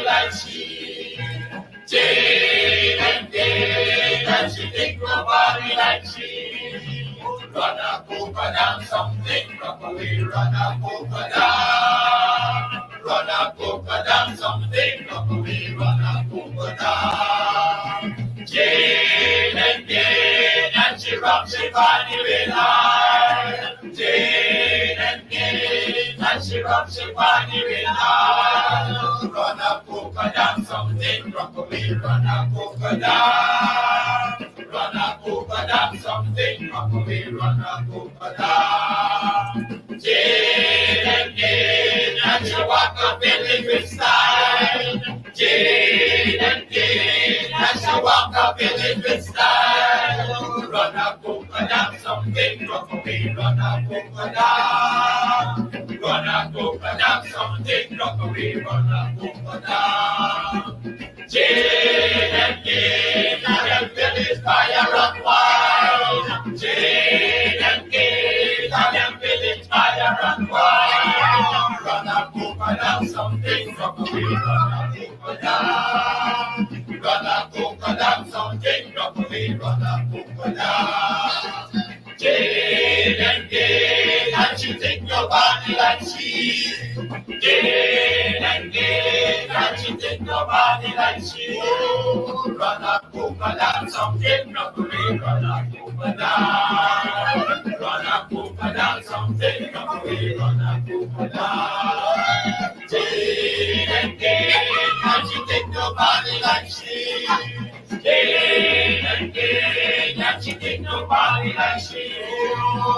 nobody like she. Jane and Jane, and she think nobody like she. Run a polka down something, rock away, run a polka down. Run a polka down something, rock away, run a polka down. Jane and Jane, and she rocks her body with high. Jane and Jane, and she rocks her body with high. Run a polka down something, rock away, run a polka down. Run a polka down something, rock away, run a polka down. Jane and Jane, and she walk up in different style. Jane and Jane, and she walk up in different style. Run a polka down something, rock away, run a polka down. Run a polka down something, rock away, run a polka down. Jane and Jane, and them village fire and wine. Jane and Jane, and them village fire and wine. Run a polka down something, rock away, run a polka down. Run a polka down something, rock away, run a polka down. Jane and Jane, and she think nobody like she. Jane and Jane, and she think nobody like she. Run a polka down something, rock away, run a polka down. Run a polka down something, rock away, run a polka down. Jane and Jane, and she think nobody like she. Jane and Jane, and she think nobody like she.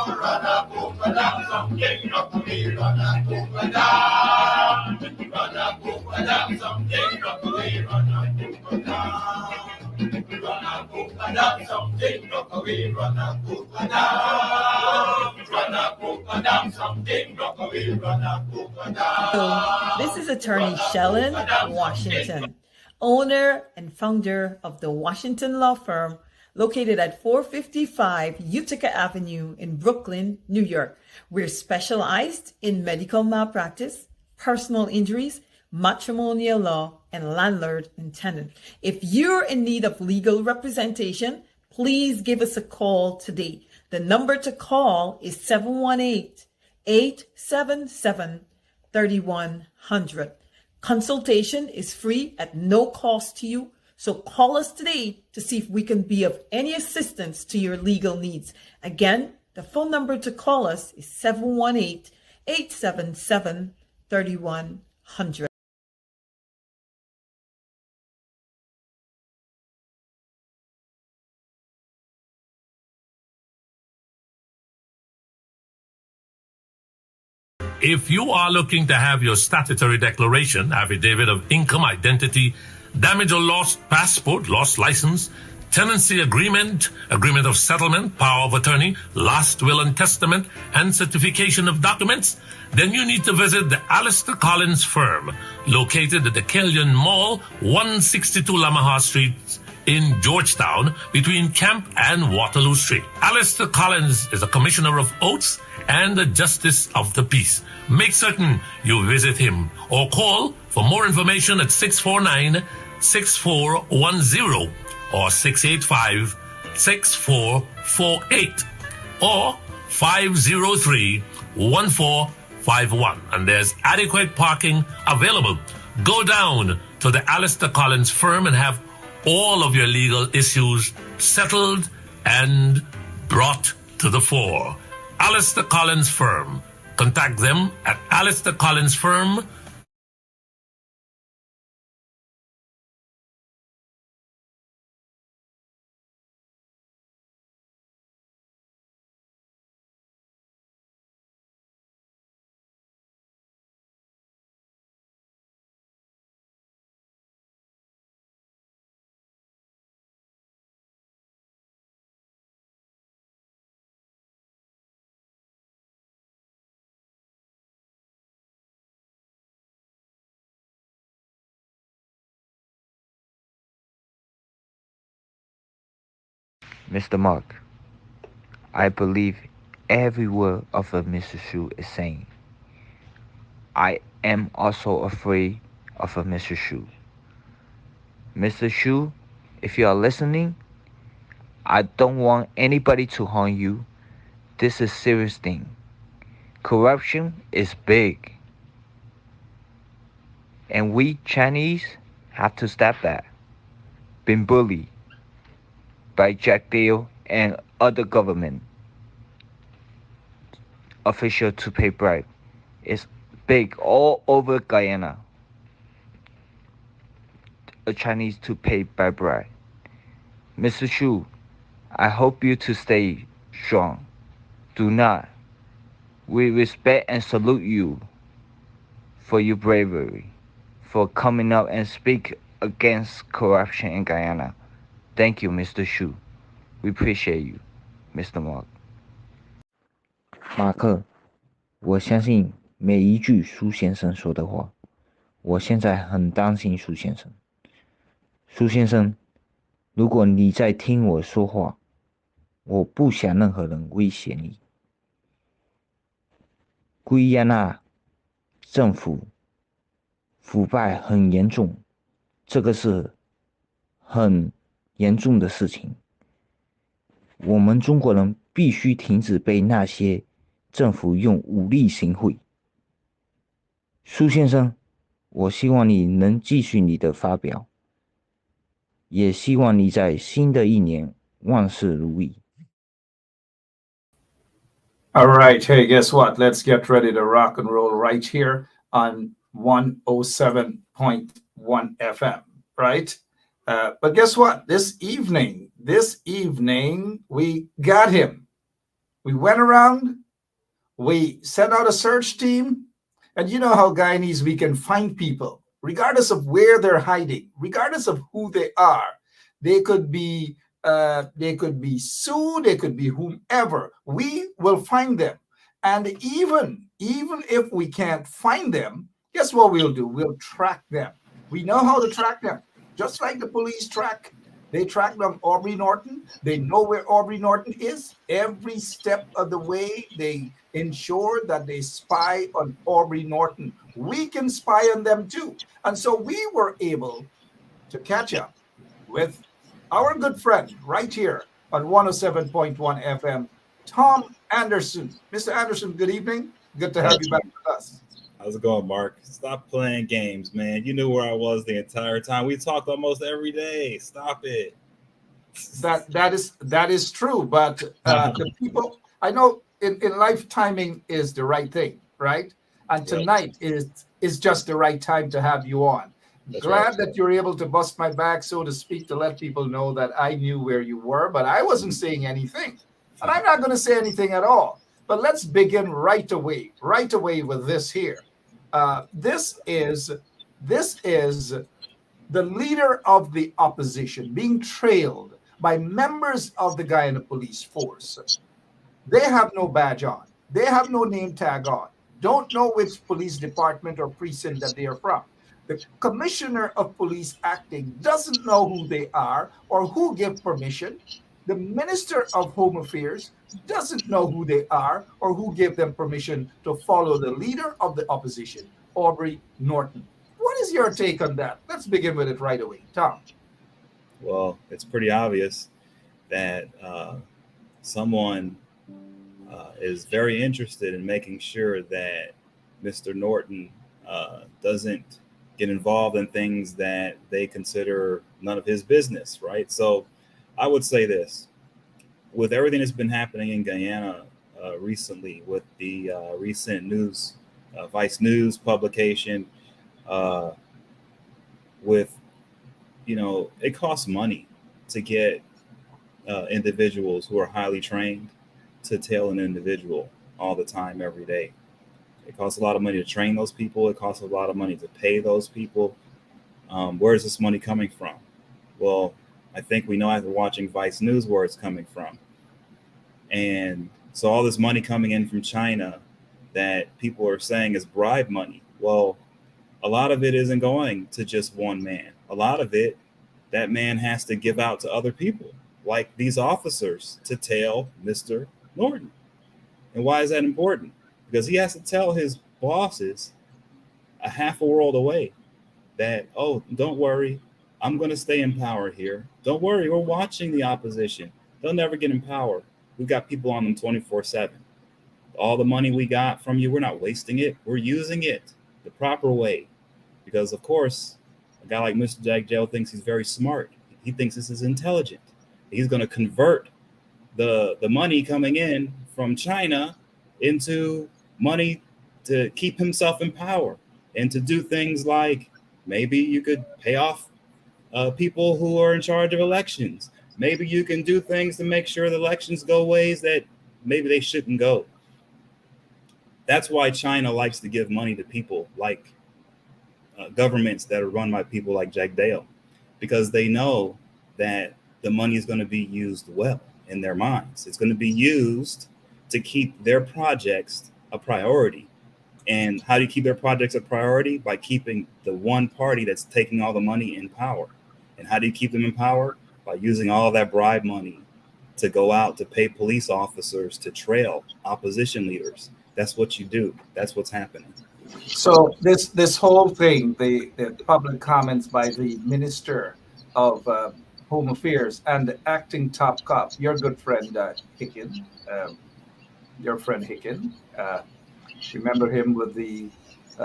Run a polka down something, rock away, run a polka down. Run a polka down something, rock away, run a polka down. Run a polka down something, rock away, run a polka down. Run a polka down something, rock away, run a polka down. This is attorney Shellen Washington, owner and founder of the Washington Law Firm, located at 455 Utica Avenue in Brooklyn, New York. We're specialized in medical malpractice, personal injuries, matrimonial law, and landlord and tenant. If you're in need of legal representation, please give us a call today. The number to call is 718-877-3100. Consultation is free at no cost to you. So call us today to see if we can be of any assistance to your legal needs. Again, the phone number to call us is 718-877-3100. If you are looking to have your statutory declaration, affidavit of income, identity, damage or lost passport, lost license, tenancy agreement, agreement of settlement, power of attorney, last will and testament, and certification of documents, then you need to visit the Alistair Collins firm, located at the Kellyan Mall, 162 Lamaha Street in Georgetown, between Camp and Waterloo Street. Alistair Collins is a commissioner of oaths and a justice of the peace. Make certain you visit him or call for more information at 649-6410 or 685-6448 or 503-1451. And there's adequate parking available. Go down to the Alistair Collins firm and have all of your legal issues settled and brought to the fore. Alistair Collins Firm. Contact them at Alistair Collins Firm. Mr. Mark, I believe every word of what Mr. Su is saying. I am also afraid of what Mr. Su. Mr. Shu, if you are listening, I don't want anybody to harm you. This is a serious thing. Corruption is big. And we Chinese have to stop that. Been bullied by Jagdeo and other government official to pay bribe. It's big all over Guyana. A Chinese to pay by bribe. Mr. Shu, I hope you to stay strong. Do not. We respect and salute you for your bravery, for coming up and speak against corruption in Guyana. Thank you, Mr. Shu. We appreciate you, Mr. Mark. 马克，我相信每一句苏先生说的话。我现在很担心苏先生。苏先生，如果你在听我说话，我不想任何人威胁你。圭亚那政府腐败很严重，这个是很严重的事情。我们中国人必须停止被那些政府用武力行贿。苏先生，我希望你能继续你的发表，也希望你在新的一年万事如意。All right. Hey, guess what? Let's get ready to rock and roll right here on 107.1 FM, right? But guess what? This evening, we got him. We went around, we sent out a search team, and you know how Guyanese, we can find people, regardless of where they're hiding, regardless of who they are. They could be Su, they could be whomever. We will find them. And even if we can't find them, guess what we'll do? We'll track them. We know how to track them. Just like the police track. They track down Aubrey Norton. They know where Aubrey Norton is. Every step of the way, they ensure that they spy on Aubrey Norton. We can spy on them too. And so we were able to catch up with our good friend right here on 107.1 FM, Tom Anderson. Mr. Anderson, good evening. Good to have you back with us. How's it going, Mark? Stop playing games, man. You knew where I was the entire time. We talked almost every day. Stop it. That is true, but the people, I know in life, timing is the right thing, right? And tonight is just the right time to have you on. That's Glad right. That you're able to bust my back, so to speak, to let people know that I knew where you were, but I wasn't saying anything. And I'm not going to say anything at all. But let's begin right away with this here. This is the leader of the opposition being trailed by members of the Guyana Police Force. They have no badge on. They have no name tag on. Don't know which police department or precinct that they are from. The commissioner of police acting doesn't know who they are or who give permission. The minister of home affairs doesn't know who they are or who gave them permission to follow the leader of the opposition, Aubrey Norton. What is your take on that? Let's begin with it right away. Tom. Well, it's pretty obvious that someone is very interested in making sure that Mr. Norton doesn't get involved in things that they consider none of his business, right? So I would say this, with everything that's been happening in Guyana recently, with the recent news, Vice News publication, with, it costs money to get individuals who are highly trained to tail an individual all the time, every day. It costs a lot of money to train those people. It costs a lot of money to pay those people. Where is this money coming from? Well, I think we know after watching Vice News where it's coming from. And so all this money coming in from China that people are saying is bribe money. Well, a lot of it isn't going to just one man. A lot of it, that man has to give out to other people, like these officers, to tail Mr. Norton. And why is that important? Because he has to tell his bosses a half a world away that, oh, don't worry, I'm going to stay in power here. Don't worry, we're watching the opposition. They'll never get in power. We've got people on them 24/7. All the money we got from you, we're not wasting it. We're using it the proper way. Because, of course, a guy like Mr. Jagdeo thinks he's very smart. He thinks this is intelligent. He's going to convert the money coming in from China into money to keep himself in power and to do things like maybe you could pay off people who are in charge of elections. Maybe you can do things to make sure the elections go ways that maybe they shouldn't go. That's why China likes to give money to people like governments that are run by people like Jagdeo, because they know that the money is going to be used well in their minds. It's going to be used to keep their projects a priority. And how do you keep their projects a priority? By keeping the one party that's taking all the money in power. And how do you keep them in power? By using all that bribe money to go out to pay police officers to trail opposition leaders. That's what you do. That's what's happening. So this whole thing, the public comments by the Minister of Home Affairs and the acting top cop, your good friend Hicken, your friend Hicken, remember him with the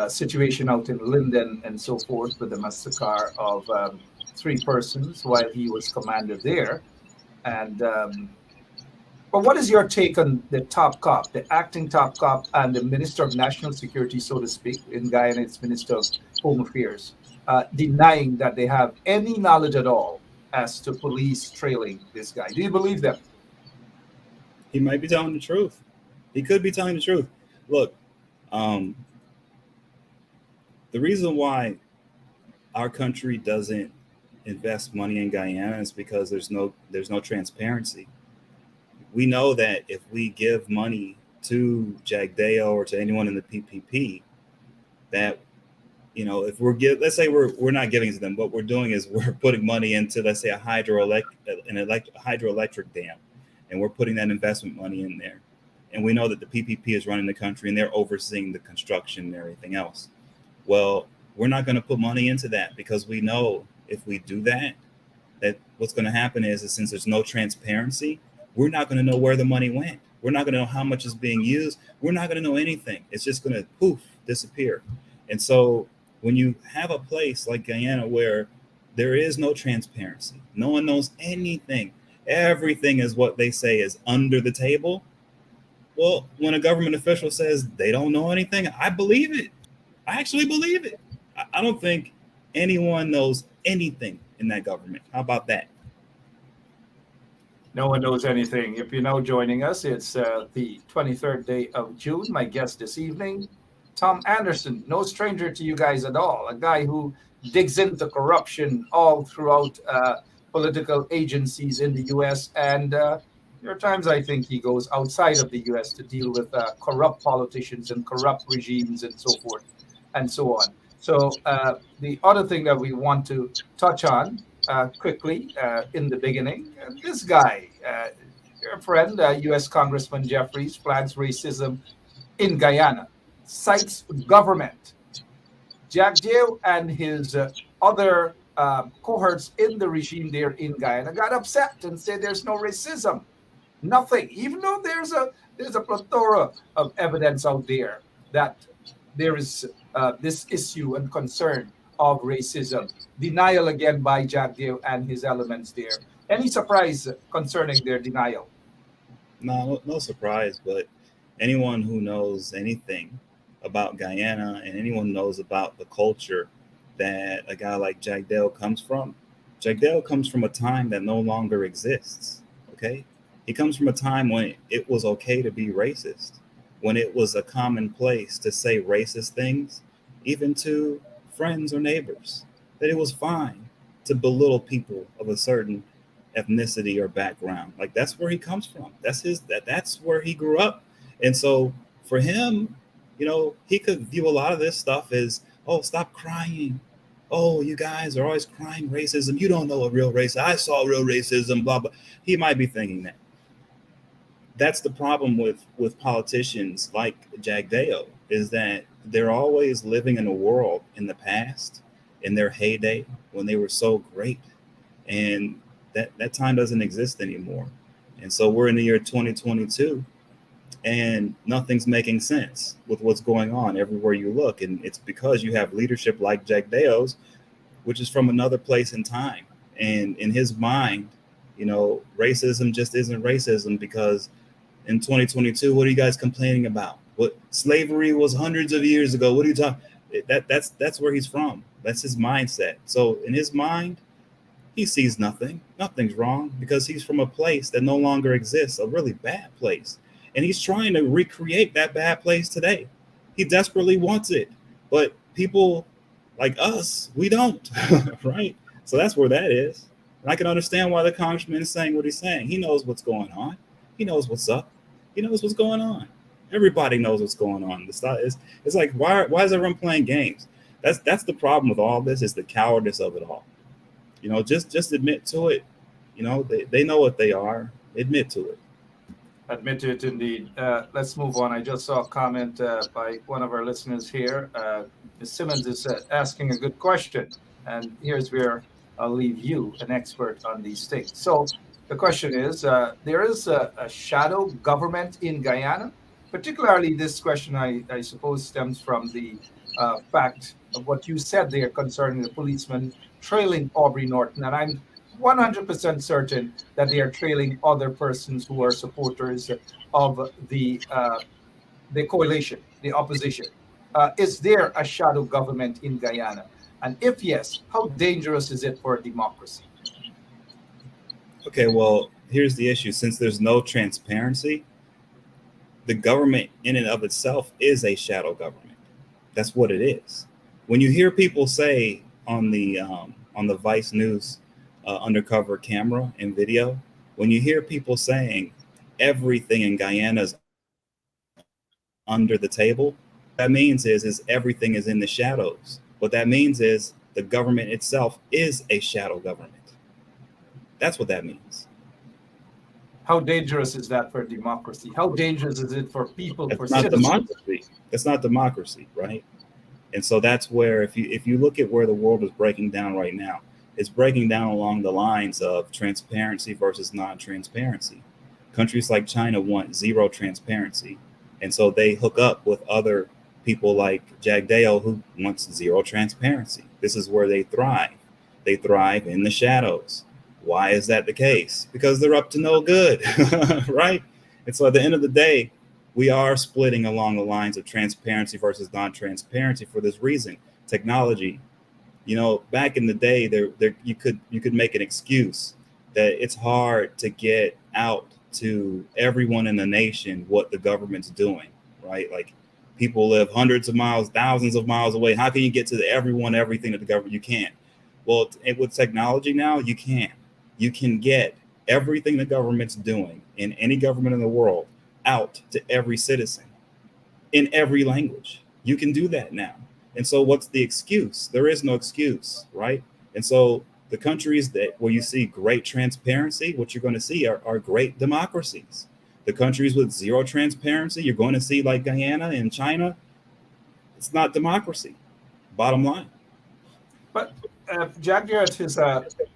situation out in Linden and so forth with the massacre of 3 persons while he was commander there. And but what is your take on the top cop, the acting top cop, and the Minister of National Security, so to speak, in Guyana, it's Minister of Home Affairs, denying that they have any knowledge at all as to police trailing this guy? Do you believe them? He might be telling the truth. He could be telling the truth. Look, the reason why our country doesn't invest money in Guyana is because there's no transparency. We know that if we give money to Jagdeo or to anyone in the PPP, that, you know, if let's say we're not giving it to them, what we're doing is we're putting money into, let's say, a hydroelectric dam, and we're putting that investment money in there. And we know that the PPP is running the country and they're overseeing the construction and everything else. Well, we're not going to put money into that because we know if we do that what's going to happen is since there's no transparency, we're not going to know where the money went. We're not going to know how much is being used. We're not going to know anything. It's just going to poof, disappear. And so when you have a place like Guyana where there is no transparency, no one knows anything, everything is what they say is under the table. Well, when a government official says they don't know anything, I believe it. I actually believe it. I don't think anyone knows anything in that government. How about that? No one knows anything. If you're now joining us, it's the 23rd day of June. My guest this evening, Tom Anderson, no stranger to you guys at all, a guy who digs into corruption all throughout political agencies in the U.S. And there are times I think he goes outside of the U.S. to deal with corrupt politicians and corrupt regimes and so forth and so on. So the other thing that we want to touch on quickly in the beginning, this guy, your friend, U.S. Congressman Jeffries, flags racism in Guyana, cites government. Jagdeo and his other cohorts in the regime there in Guyana got upset and said there's no racism, nothing, even though there's a plethora of evidence out there that there is this issue and concern of racism. Denial again by Jagdeo and his elements there. Any surprise concerning their denial? No surprise, but anyone who knows anything about Guyana and anyone knows about the culture that a guy like Jagdeo comes from a time that no longer exists, okay? He comes from a time when it was okay to be racist, when it was a commonplace to say racist things, even to friends or neighbors, that it was fine to belittle people of a certain ethnicity or background. Like, that's where he comes from. That's where he grew up. And so for him, you know, he could view a lot of this stuff as, oh, stop crying. Oh, you guys are always crying racism. You don't know a real racism. I saw real racism, blah, blah. He might be thinking that. That's the problem with politicians like Jagdeo, is that they're always living in a world in the past in their heyday when they were so great. And that time doesn't exist anymore. And so we're in the year 2022 and nothing's making sense with what's going on everywhere you look. And it's because you have leadership like Jagdeo's, which is from another place in time. And in his mind, racism just isn't racism because in 2022, what are you guys complaining about? What slavery was hundreds of years ago? What are you talking? That's where he's from. That's his mindset. So in his mind, he sees nothing. Nothing's wrong because he's from a place that no longer exists, a really bad place. And he's trying to recreate that bad place today. He desperately wants it. But people like us, we don't, right? So that's where that is. And I can understand why the congressman is saying what he's saying. He knows what's going on. He knows what's up. He knows what's going on. Everybody knows what's going on. It's like, why is everyone playing games? That's the problem with all this, is the cowardice of it all. Just admit to it. They know what they are. Admit to it. Admit to it, indeed. Let's move on. I just saw a comment by one of our listeners here. Ms. Simmons is asking a good question. And here's where I'll leave you, an expert on these things. So the question is, there is a shadow government in Guyana. Particularly this question, I suppose, stems from the fact of what you said there concerning the policeman trailing Aubrey Norton. And I'm 100% certain that they are trailing other persons who are supporters of the coalition, the opposition. Is there a shadow government in Guyana? And if yes, how dangerous is it for democracy? Okay, well, here's the issue. Since there's no transparency, the government in and of itself is a shadow government. That's what it is. When you hear people say on the Vice News undercover camera and video, when you hear people saying everything in Guyana is under the table, what that means is everything is in the shadows. What that means is the government itself is a shadow government. That's what that means. How dangerous is that for democracy? How dangerous is it for people, for That's not citizens? democracy. That's not democracy, right? And so that's where, if you look at where the world is breaking down right now, it's breaking down along the lines of transparency versus non-transparency. Countries like China want zero transparency. And so they hook up with other people like Jagdeo, who wants zero transparency. This is where they thrive. They thrive in the shadows. Why is that the case? Because they're up to no good, right? And so at the end of the day, we are splitting along the lines of transparency versus non-transparency for this reason. Technology, back in the day, there you could make an excuse that it's hard to get out to everyone in the nation what the government's doing, right? Like, people live hundreds of miles, thousands of miles away. How can you get to everyone, everything that the government? You can't. Well, with technology now, you can. You can get everything the government's doing in any government in the world out to every citizen in every language. You can do that now. And so what's the excuse? There is no excuse, right? And so the countries where you see great transparency, what you're going to see are great democracies. The countries with zero transparency, you're going to see, like Guyana and China, it's not democracy, bottom line. But Jagdeo, at his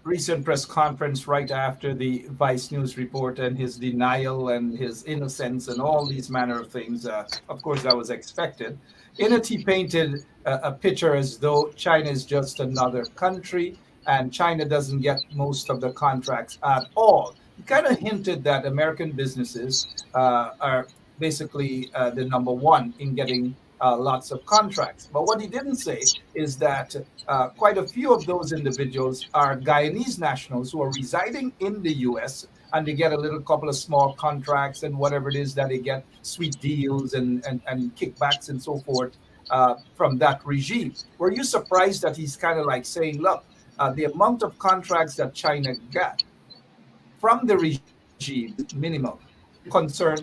recent press conference right after the Vice News report and his denial and his innocence and all these manner of things, of course, that was expected. In it, he painted a picture as though China is just another country and China doesn't get most of the contracts at all. He kind of hinted that American businesses are basically the number one in getting lots of contracts. But what he didn't say is that quite a few of those individuals are Guyanese nationals who are residing in the U.S. and they get a little couple of small contracts and whatever it is that they get, sweet deals and kickbacks and so forth from that regime. Were you surprised that he's kind of like saying, look, the amount of contracts that China got from the regime is minimal concern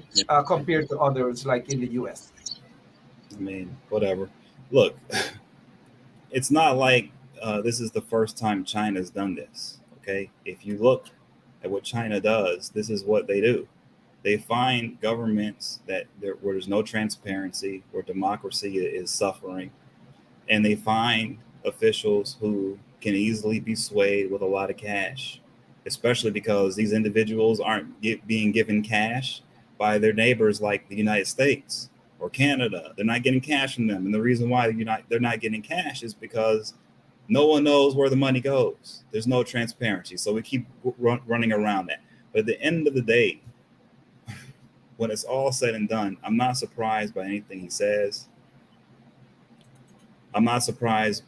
compared to others like in the U.S.? I mean, whatever. Look, it's not like this is the first time China's done this, okay? If you look at what China does, this is what they do. They find governments where there's no transparency, where democracy is suffering, and they find officials who can easily be swayed with a lot of cash, especially because these individuals aren't being given cash by their neighbors like the United States or Canada. They're not getting cash from them. And the reason why they're not getting cash is because no one knows where the money goes. There's no transparency. So we keep running around that. But at the end of the day, when it's all said and done, I'm not surprised by anything he says. I'm not surprised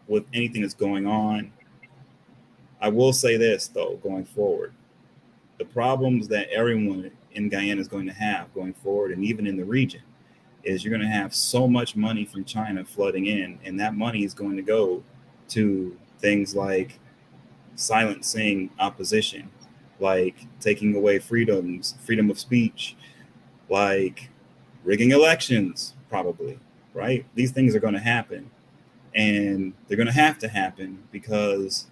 with anything that's going on. I will say this, though, going forward. The problems that everyone in Guyana is going to have going forward, and even in the region, is you're going to have so much money from China flooding in, and that money is going to go to things like silencing opposition, like taking away freedom of speech, like rigging elections, probably, right? These things are going to happen, and they're going to have to happen because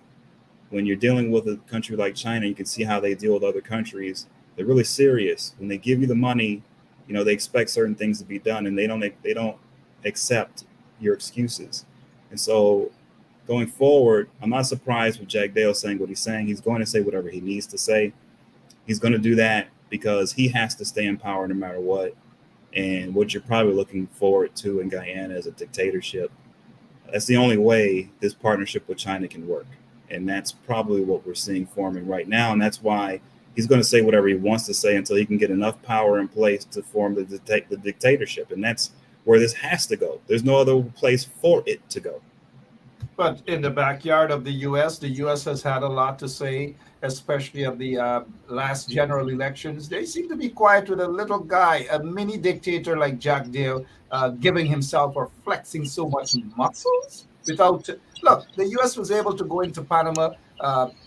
when you're dealing with a country like China, you can see how they deal with other countries. They're really serious. When they give you the money, you know, they expect certain things to be done, and they don't accept your excuses. And so going forward, I'm not surprised with Jagdeo saying what he's saying. He's going to say whatever he needs to say. He's going to do that because he has to stay in power no matter what. And what you're probably looking forward to in Guyana is a dictatorship. That's the only way this partnership with China can work. And that's probably what we're seeing forming right now. And that's why he's going to say whatever he wants to say until he can get enough power in place to form the dictatorship. And that's where this has to go. There's no other place for it to go. But in the backyard of the U.S. has had a lot to say, especially of the last general elections. They seem to be quiet with a little guy, a mini dictator like Jagdeo, giving himself or flexing so much muscles without. Look, the U.S. was able to go into Panama,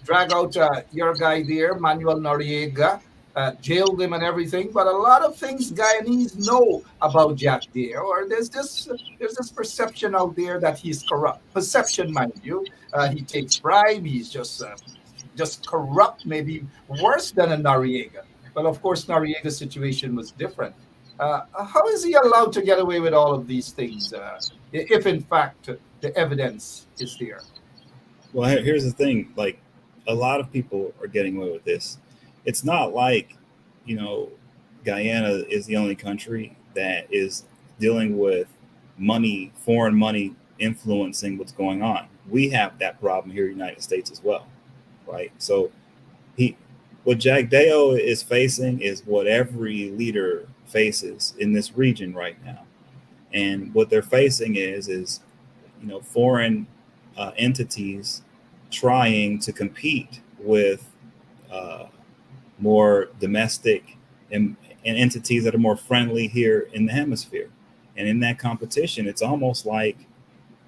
drag out your guy there, Manuel Noriega, jailed him and everything. But a lot of things Guyanese know about Jagdeo, or there's this perception out there that he's corrupt. Perception, mind you. He takes bribe. He's just corrupt, maybe worse than a Noriega. But of course, Noriega's situation was different. How is he allowed to get away with all of these things if, in fact, the evidence is there? Well, here's the thing. Like, a lot of people are getting away with this. It's not like, you know, Guyana is the only country that is dealing with money, foreign money influencing what's going on. We have that problem here in the United States as well, right? So what Jagdeo is facing is what every leader faces in this region right now. And what they're facing is you know, foreign entities trying to compete with more domestic and entities that are more friendly here in the hemisphere. And in that competition, it's almost like,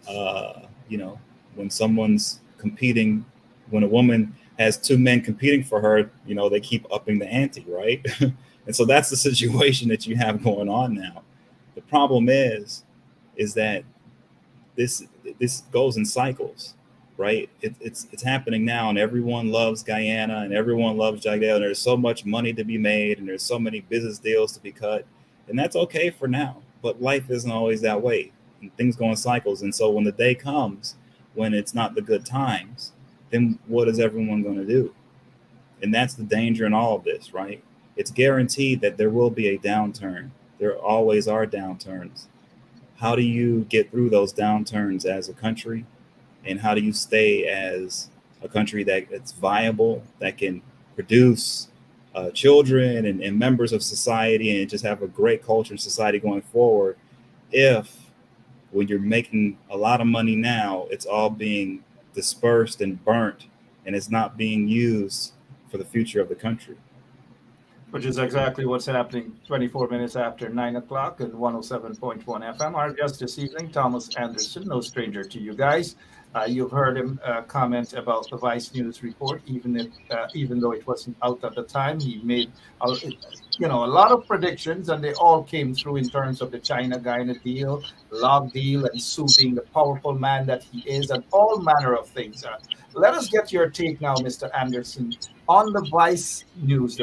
you know, when someone's competing, when a woman has two men competing for her, you know, they keep upping the ante, right? And so that's the situation that you have going on now. The problem is that this goes in cycles, right? It's happening now, and everyone loves Guyana and everyone loves Jagdeo, and there's so much money to be made and there's so many business deals to be cut, and that's okay for now. But life isn't always that way, and things go in cycles. And so when the day comes when it's not the good times, then what is everyone going to do? And that's the danger in all of this, right? It's guaranteed that there will be a downturn. There always are downturns. How do you get through those downturns as a country? And how do you stay as a country that's viable, that can produce children and members of society and just have a great culture and society going forward, if when you're making a lot of money now, it's all being dispersed and burnt, and it's not being used for the future of the country? Which is exactly what's happening 24 minutes after 9 o'clock at 107.1 FM. Our guest this evening, Thomas Anderson, no stranger to you guys. You've heard him comment about the Vice News report, even though it wasn't out at the time. He made a lot of predictions, and they all came through in terms of the China-Guyana deal, log deal, and Su being the powerful man that he is, and all manner of things. Let us get your take now, Mr. Anderson, on the Vice News,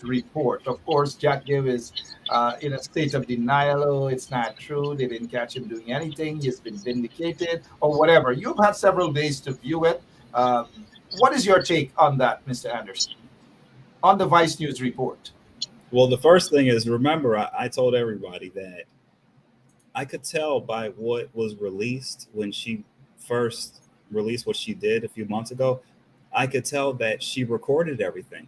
report. Of course, Jagdeo is in a state of denial. Oh, it's not true. They didn't catch him doing anything. He's been vindicated or whatever. You've had several days to view it. What is your take on that, Mr. Anderson, on the Vice News report? Well, the first thing is, remember, I told everybody that I could tell by what was released when she first released what she did a few months ago. I could tell that she recorded everything,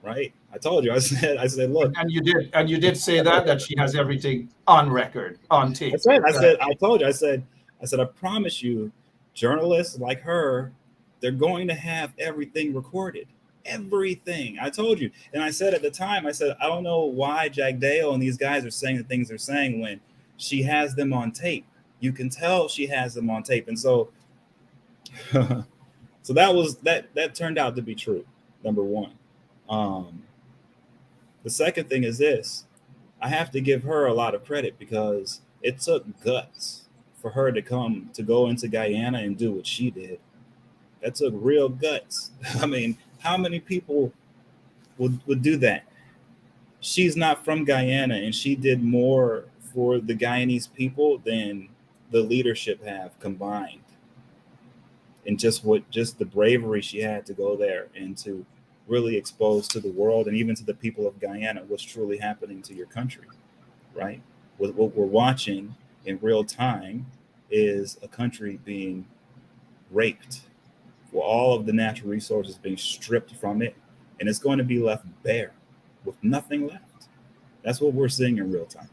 right? I told you. I said, look. And you did say that she has everything on record, on tape. I told you. I said, I promise you, journalists like her, they're going to have everything recorded. Everything. I told you. And I said at the time, I said, I don't know why Jagdeo and these guys are saying the things they're saying when she has them on tape. You can tell she has them on tape. And so so that turned out to be true, number one. The second thing is this. I have to give her a lot of credit because it took guts for her to go into Guyana and do what she did. That took real guts. I mean, how many people would do that? She's not from Guyana, and she did more for the Guyanese people than the leadership have combined. And just the bravery she had to go there and to really expose to the world and even to the people of Guyana what's truly happening to your country, right? What we're watching in real time is a country being raped, for all of the natural resources being stripped from it, and it's going to be left bare with nothing left. That's what we're seeing in real time.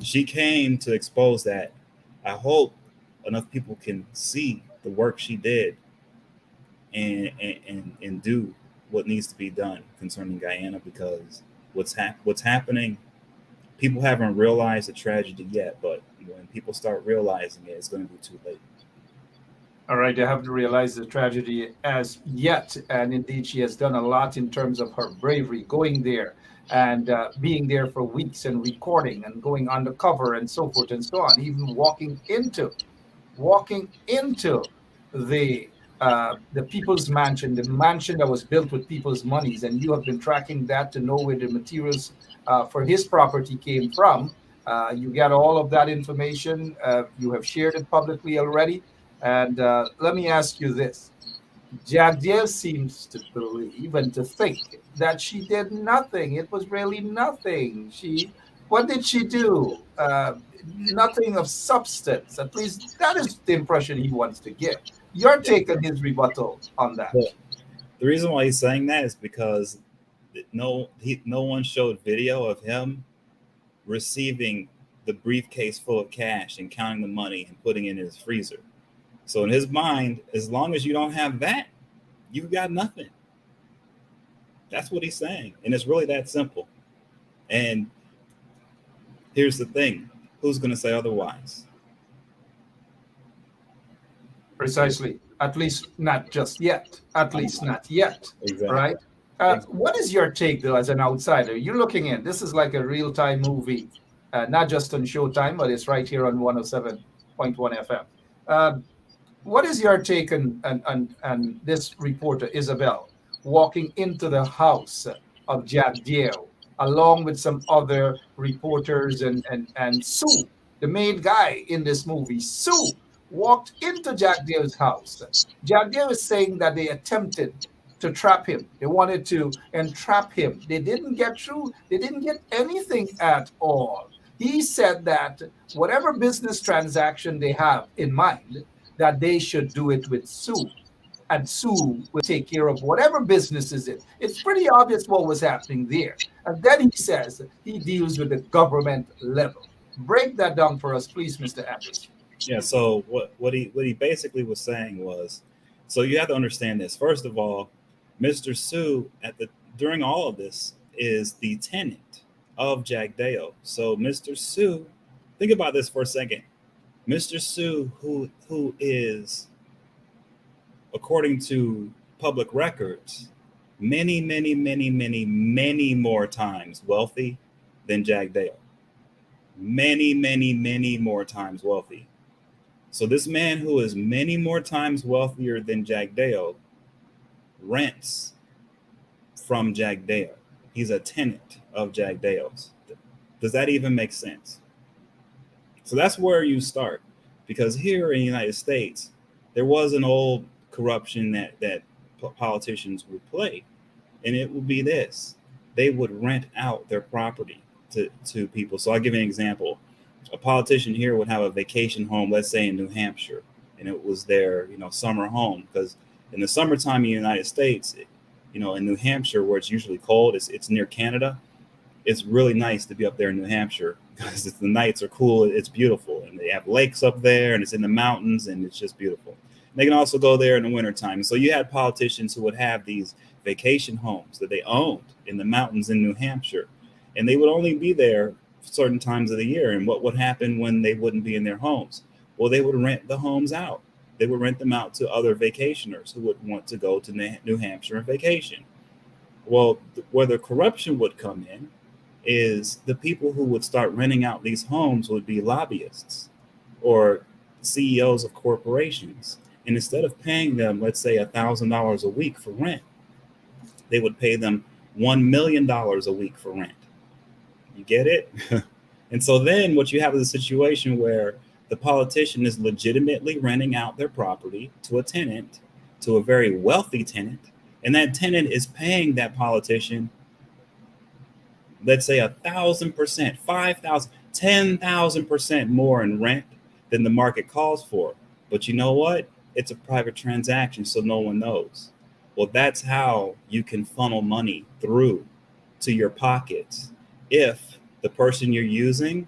She came to expose that. I hope enough people can see the work she did and do what needs to be done concerning Guyana, because what's happening, people haven't realized the tragedy yet, but when people start realizing it, it's going to be too late. All right, they haven't realized the tragedy as yet. And indeed, she has done a lot in terms of her bravery, going there and being there for weeks and recording and going undercover and so forth and so on, even walking into the people's mansion, the mansion that was built with people's monies. And you have been tracking that to know where the materials for his property came from. You got all of that information. You have shared it publicly already. And let me ask you this. Jagdeo seems to believe and to think that she did nothing. It was really nothing. What did she do? Nothing of substance. At least that is the impression he wants to give. Your take on his rebuttal on that? Well, the reason why he's saying that is because no one showed video of him receiving the briefcase full of cash and counting the money and putting it in his freezer. So in his mind, as long as you don't have that, you've got nothing. That's what he's saying. And it's really that simple. And here's the thing. Who's going to say otherwise? Precisely. At least not just yet. At least not yet. Exactly. Right? What is your take, though, as an outsider? You're looking in. This is like a real-time movie, not just on Showtime, but it's right here on 107.1 FM. What is your take on this reporter, Isabel, walking into the house of Jagdeo, along with some other reporters and Su, the main guy in this movie? Su walked into Jagdeo's house. Jagdeo is saying that they attempted to trap him. They wanted to entrap him. They didn't get through. They didn't get anything at all. He said that whatever business transaction they have in mind, that they should do it with Su, and Su will take care of whatever business is it. It's pretty obvious what was happening there. And then he says he deals with the government level. Break that down for us, please, Mr. Anderson. Yeah, so what he basically was saying was, so you have to understand this. First of all, Mr. Su during all of this is the tenant of Jagdeo. So Mr. Su, think about this for a second. Mr. Su, who is, according to public records, many more times wealthy than Jagdeo. Many more times wealthy. So this man who is many more times wealthier than Jagdeo rents from Jagdeo. He's a tenant of Jagdeo's. Does that even make sense? So that's where you start, because here in the United States, there was an old corruption that politicians would play, and it would be this: they would rent out their property to people. So I'll give you an example. A politician here would have a vacation home, let's say in New Hampshire, and it was their summer home, because in the summertime in the United States, in New Hampshire, where it's usually cold, it's near Canada. It's really nice to be up there in New Hampshire because the nights are cool. It's beautiful, and they have lakes up there, and it's in the mountains, and it's just beautiful. And they can also go there in the wintertime. So you had politicians who would have these vacation homes that they owned in the mountains in New Hampshire, and they would only be there certain times of the year. And what would happen when they wouldn't be in their homes? Well, they would rent the homes out. They would rent them out to other vacationers who would want to go to New Hampshire and vacation. Well, where the corruption would come in is the people who would start renting out these homes would be lobbyists or CEOs of corporations. And instead of paying them, let's say $1,000 a week for rent, they would pay them $1 million a week for rent. You get it? And so then what you have is a situation where the politician is legitimately renting out their property to a tenant, to a very wealthy tenant, and that tenant is paying that politician, let's say 1,000%, 5,000, 10,000% more in rent than the market calls for. But you know what? It's a private transaction, so no one knows. Well, that's how you can funnel money through to your pockets. If the person you're using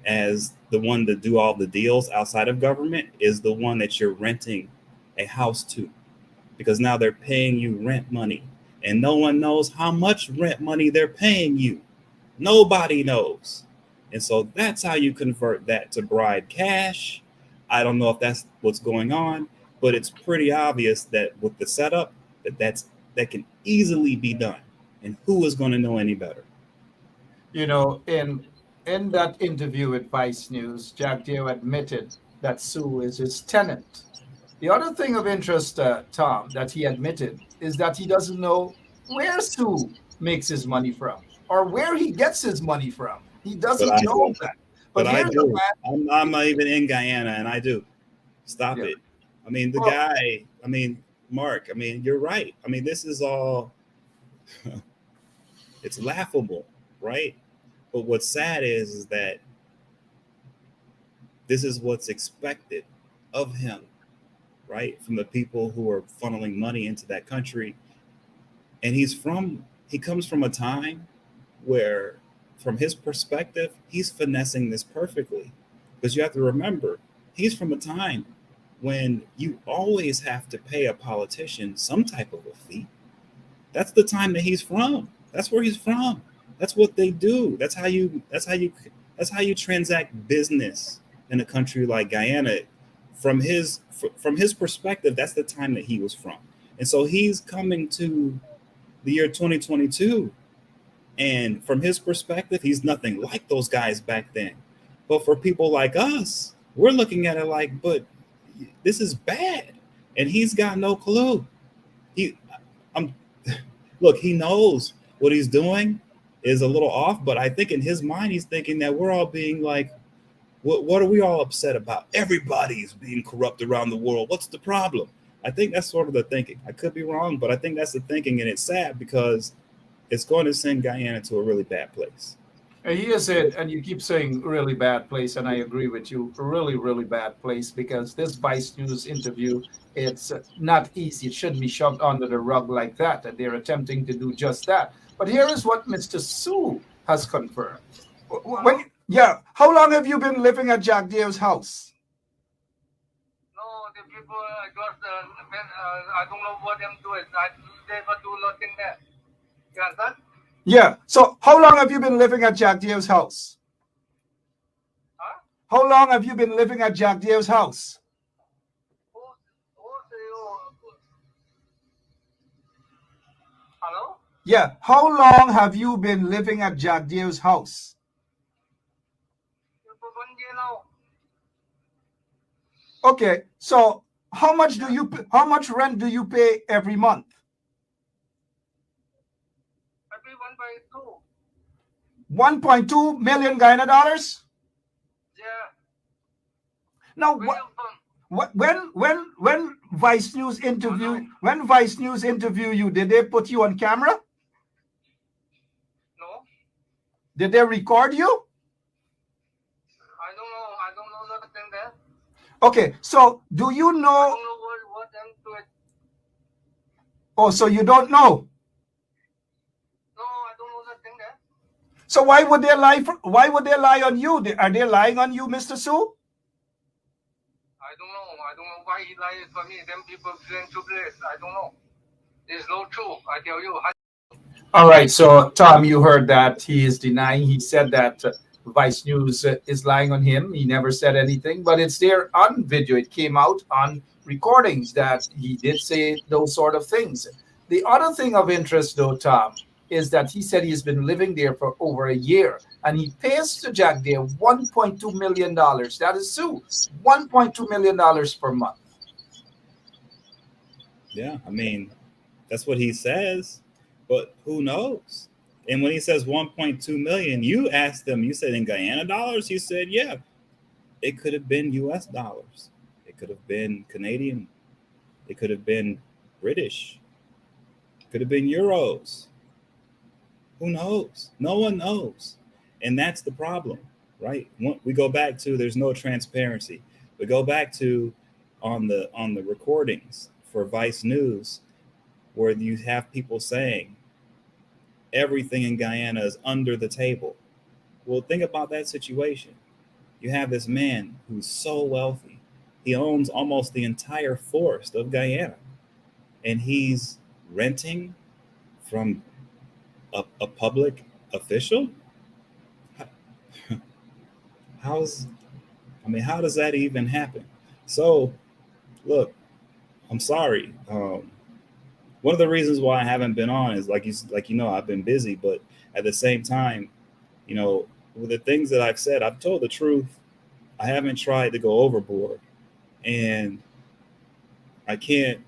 as the one to do all the deals outside of government is the one that you're renting a house to, because now they're paying you rent money, and no one knows how much rent money they're paying you. Nobody knows. And so that's how you convert that to bribe cash. I don't know if that's what's going on, but it's pretty obvious that with the setup that can easily be done. And who is going to know any better? In that interview with Vice News, Jagdeo admitted that Su is his tenant. The other thing of interest, Tom, that he admitted is that he doesn't know where Su makes his money from or where he gets his money from. He doesn't know that. But I do. I'm not even in Guyana, and I do. Stop it. I mean, Mark, you're right. This is all, it's laughable, right? But what's sad is that this is what's expected of him, right? From the people who are funneling money into that country. And he comes from a time where, from his perspective, he's finessing this perfectly. Because you have to remember, he's from a time when you always have to pay a politician some type of a fee. That's the time that he's from. That's where he's from. That's what they do. That's how you transact business in a country like Guyana. From his perspective, that's the time that he was from. And so he's coming to the year 2022. And from his perspective, he's nothing like those guys back then. But for people like us, we're looking at it like, but this is bad. And he's got no clue. Look, he knows what he's doing is a little off, but I think in his mind, he's thinking that we're all being like, what are we all upset about? Everybody's being corrupt around the world. What's the problem? I think that's sort of the thinking. I could be wrong, but I think that's the thinking. And it's sad because it's going to send Guyana to a really bad place. He is it, and you keep saying really bad place, and I agree with you, really, really bad place, because this Vice News interview, it's not easy. It shouldn't be shoved under the rug like that, and they're attempting to do just that. But here is what Mr. Su has confirmed. How long have you been living at Jagdeo's house? No, the people across I don't know what I'm doing. I never do nothing there. You understand? Yeah. So how long have you been living at Jagdeo's house? Huh? How long have you been living at Jagdeo's house? Hello? Yeah. How long have you been living at Jagdeo's house? For 1 year now. Okay. So how much rent do you pay every month? 1.2 million Guyana dollars. Yeah. Now, Where you from? when Vice News interview you, did they put you on camera? No, Did they record you? I don't know. I don't know nothing there. Okay, so do you I know? don't know what them do it. Oh, so you don't know. No, I don't know nothing there. So why would they lie? Why would they lie on you? Are they lying on you, Mr. Su? I don't know. I don't know why he lied for me. Them people claim to this. I don't know. There's no truth. I tell you. All right, so Tom, you heard that he is denying. He said that Vice News is lying on him. He never said anything, but it's there on video. It came out on recordings that he did say those sort of things. The other thing of interest, though, Tom, is that he said he's been living there for over a year, and he pays to Jagdeo $1.2 million. That is Su, $1.2 million per month. Yeah, I mean, that's what he says, but who knows? And when he says 1.2 million, you asked him, you said in Guyana dollars? He said, yeah, it could have been US dollars. It could have been Canadian. It could have been British. It could have been euros. Who knows? No one knows. And that's the problem, right? We go back to there's no transparency. We go back to on the recordings for Vice News, where you have people saying everything in Guyana is under the table. Well, think about that situation. You have this man who's so wealthy. He owns almost the entire forest of Guyana, and he's renting from a public official. How does that even happen? So, look, I'm sorry. One of the reasons why I haven't been on is like you know, I've been busy, but at the same time, you know, with the things that I've said, I've told the truth. I haven't tried to go overboard, and I can't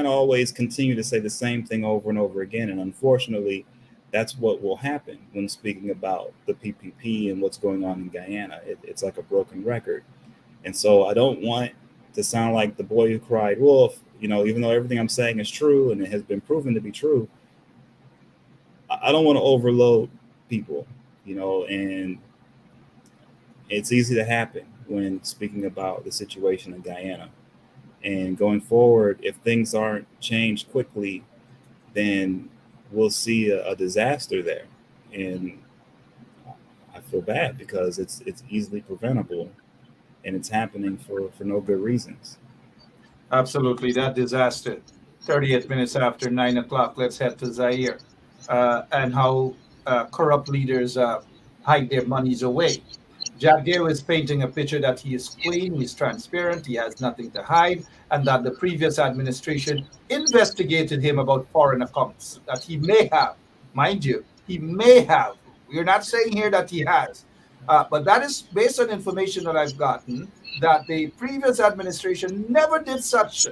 always continue to say the same thing over and over again. And unfortunately, that's what will happen when speaking about the PPP and what's going on in Guyana. It's like a broken record. And so I don't want to sound like the boy who cried wolf, you know, even though everything I'm saying is true and it has been proven to be true. I don't want to overload people, you know, and it's easy to happen when speaking about the situation in Guyana. And going forward, if things aren't changed quickly, then we'll see a disaster there. And I feel bad because it's easily preventable, and it's happening for no good reasons. Absolutely, that disaster. 38 minutes after 9 o'clock, let's head to Zaire and how corrupt leaders hide their monies away. Jagdeo is painting a picture that he is clean, he's transparent, he has nothing to hide, and that the previous administration investigated him about foreign accounts that he may have. Mind you, he may have. We're not saying here that he has. But that is based on information that I've gotten that the previous administration never did such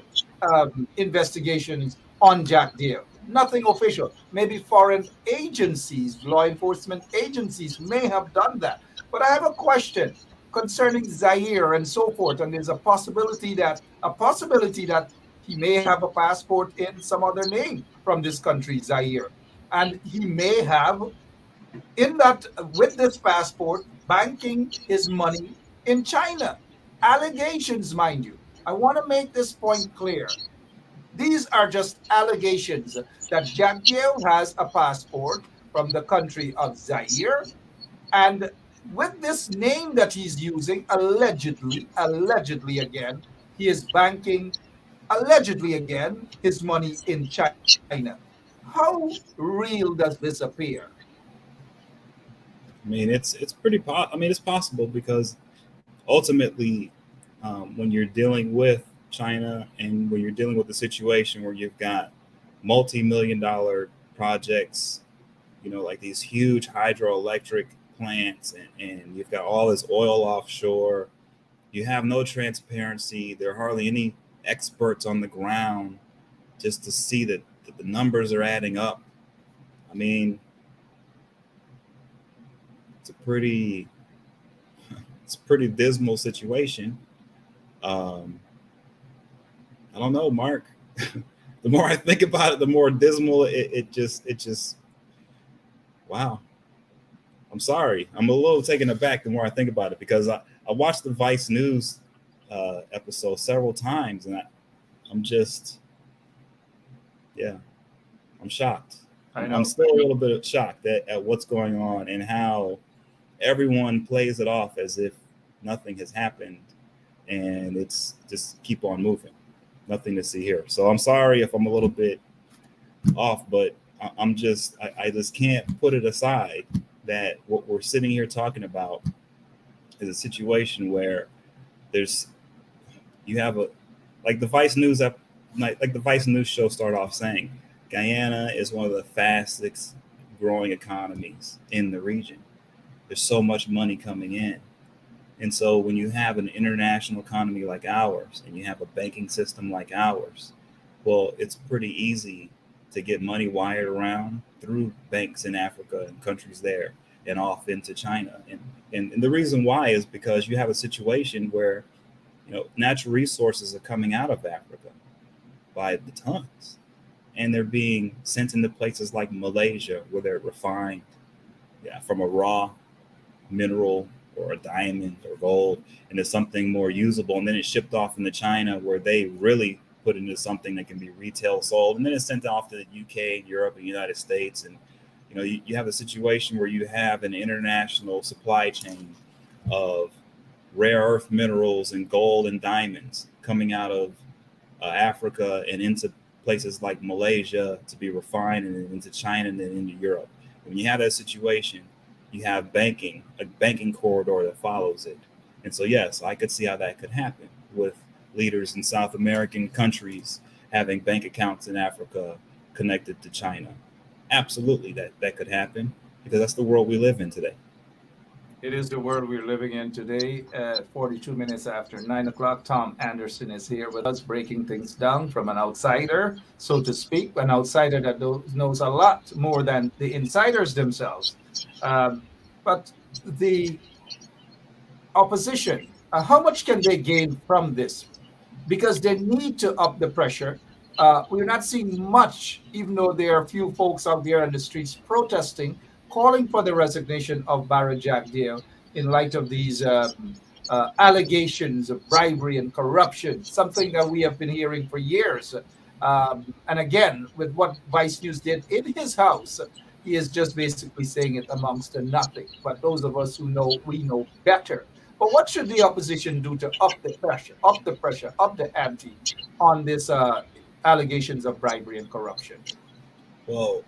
investigations on Jagdeo. Nothing official. Maybe foreign agencies, law enforcement agencies may have done that. But I have a question concerning Zaire and so forth. And there's a possibility that he may have a passport in some other name from this country, Zaire. And he may have in that with this passport banking his money in China. Allegations, mind you. I want to make this point clear. These are just allegations that Jagdeo has a passport from the country of Zaire, and with this name that he's using, allegedly again, he is banking, allegedly again, his money in China. How real does this appear? I mean, it's possible because ultimately, when you're dealing with China and when you're dealing with a situation where you've got multi-million-dollar projects, you know, like these huge hydroelectric plants, and you've got all this oil offshore, you have no transparency. There are hardly any experts on the ground just to see that the numbers are adding up. I mean, it's a pretty dismal situation. I don't know, Mark. The more I think about it, the more dismal it just wow. I'm sorry. I'm a little taken aback the more I think about it, because I watched the Vice News episode several times, and I'm just, yeah, I'm shocked. I'm still a little bit shocked at what's going on and how everyone plays it off as if nothing has happened, and it's just keep on moving. Nothing to see here. So I'm sorry if I'm a little bit off, but I just can't put it aside that what we're sitting here talking about is a situation where you have like the Vice News show started off saying, Guyana is one of the fastest growing economies in the region. There's so much money coming in. And so when you have an international economy like ours, and you have a banking system like ours, well, it's pretty easy to get money wired around through banks in Africa and countries there and off into China. And the reason why is because you have a situation where, natural resources are coming out of Africa by the tons, and they're being sent into places like Malaysia, where they're refined from a raw mineral or a diamond or gold into something more usable, and then it's shipped off into China, where they really put into something that can be retail sold, and then it's sent off to the UK, Europe, and United States. And you have a situation where you have an international supply chain of rare earth minerals and gold and diamonds coming out of Africa and into places like Malaysia to be refined, and then into China, and then into Europe. When you have that situation, you have a banking corridor that follows it. And so, yes, I could see how that could happen with leaders in South American countries having bank accounts in Africa connected to China. Absolutely, that could happen, because that's the world we live in today. It is the world we're living in today. 42 minutes after 9 o'clock, Tom Anderson is here with us, breaking things down from an outsider, so to speak, an outsider that knows a lot more than the insiders themselves. But the opposition, how much can they gain from this? Because they need to up the pressure. We're not seeing much, even though there are a few folks out there on the streets protesting, calling for the resignation of Barra Jagdeo in light of these allegations of bribery and corruption, something that we have been hearing for years. And again, with what Vice News did in his house, he is just basically saying it amongst the nothing. But those of us who know, we know better. But what should the opposition do to up the pressure, up the ante on this allegations of bribery and corruption? Well,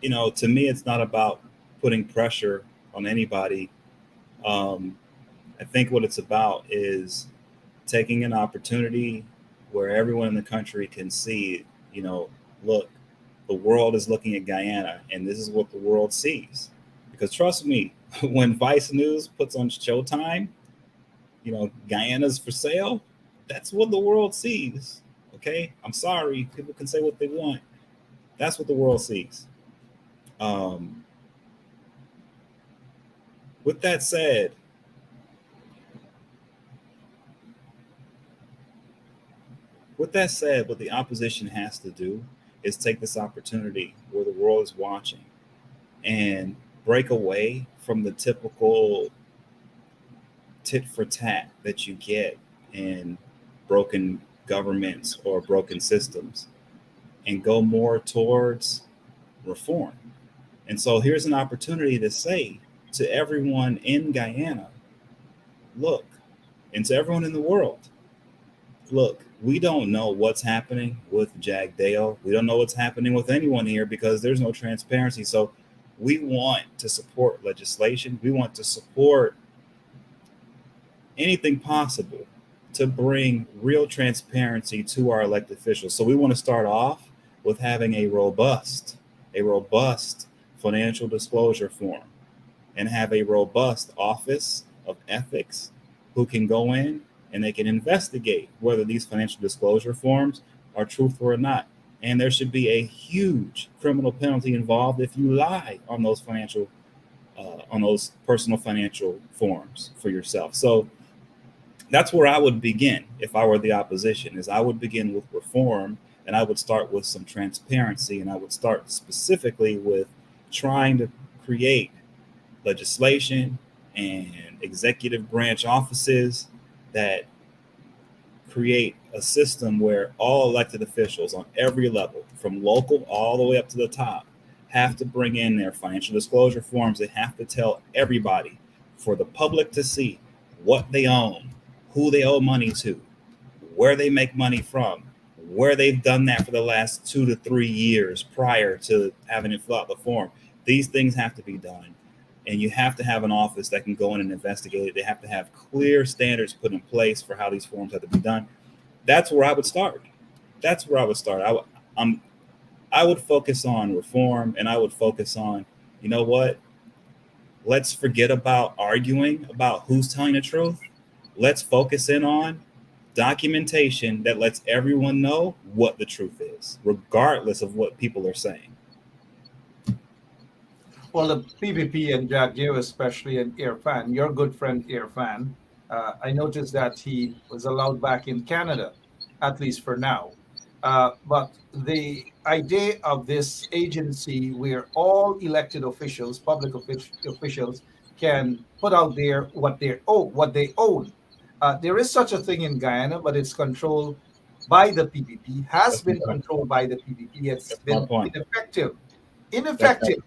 to me, it's not about putting pressure on anybody. I think what it's about is taking an opportunity where everyone in the country can see, look, the world is looking at Guyana, and this is what the world sees. Because trust me, when Vice News puts on Showtime, Guyana's for sale, that's what the world sees. Okay? I'm sorry, people can say what they want. That's what the world sees. With that said, what the opposition has to do is take this opportunity where the world is watching and break away from the typical tit for tat that you get in broken governments or broken systems, and go more towards reform. And so here's an opportunity to say to everyone in Guyana, look, and to everyone in the world, look, we don't know what's happening with Jagdeo. We don't know what's happening with anyone here, because there's no transparency. So we want to support legislation. We want to support anything possible to bring real transparency to our elected officials. So we want to start off with having a robust financial disclosure form, and have a robust office of ethics who can go in and they can investigate whether these financial disclosure forms are truthful or not. And there should be a huge criminal penalty involved if you lie on those financial on those personal financial forms for yourself. So that's where I would begin if I were the opposition. Is I would begin with reform, and I would start with some transparency, and I would start specifically with trying to create legislation and executive branch offices that create a system where all elected officials on every level, from local all the way up to the top, have to bring in their financial disclosure forms. They have to tell everybody, for the public to see, what they own, who they owe money to, where they make money from, where they've done that for the last 2 to 3 years prior to having it fill out the form. These things have to be done. And you have to have an office that can go in and investigate it. They have to have clear standards put in place for how these forms have to be done. That's where I would start. That's where I would start. I would focus on reform, and I would focus on, you know what? Let's forget about arguing about who's telling the truth. Let's focus in on documentation that lets everyone know what the truth is, regardless of what people are saying. Well, the PPP and Jagdeo, especially, and Irfan, your good friend Irfan, I noticed that he was allowed back in Canada, at least for now. But the idea of this agency where all elected officials, public officials, can put out there what they own. There is such a thing in Guyana, but it's controlled by the PPP, has been controlled by the PPP. It's been ineffective.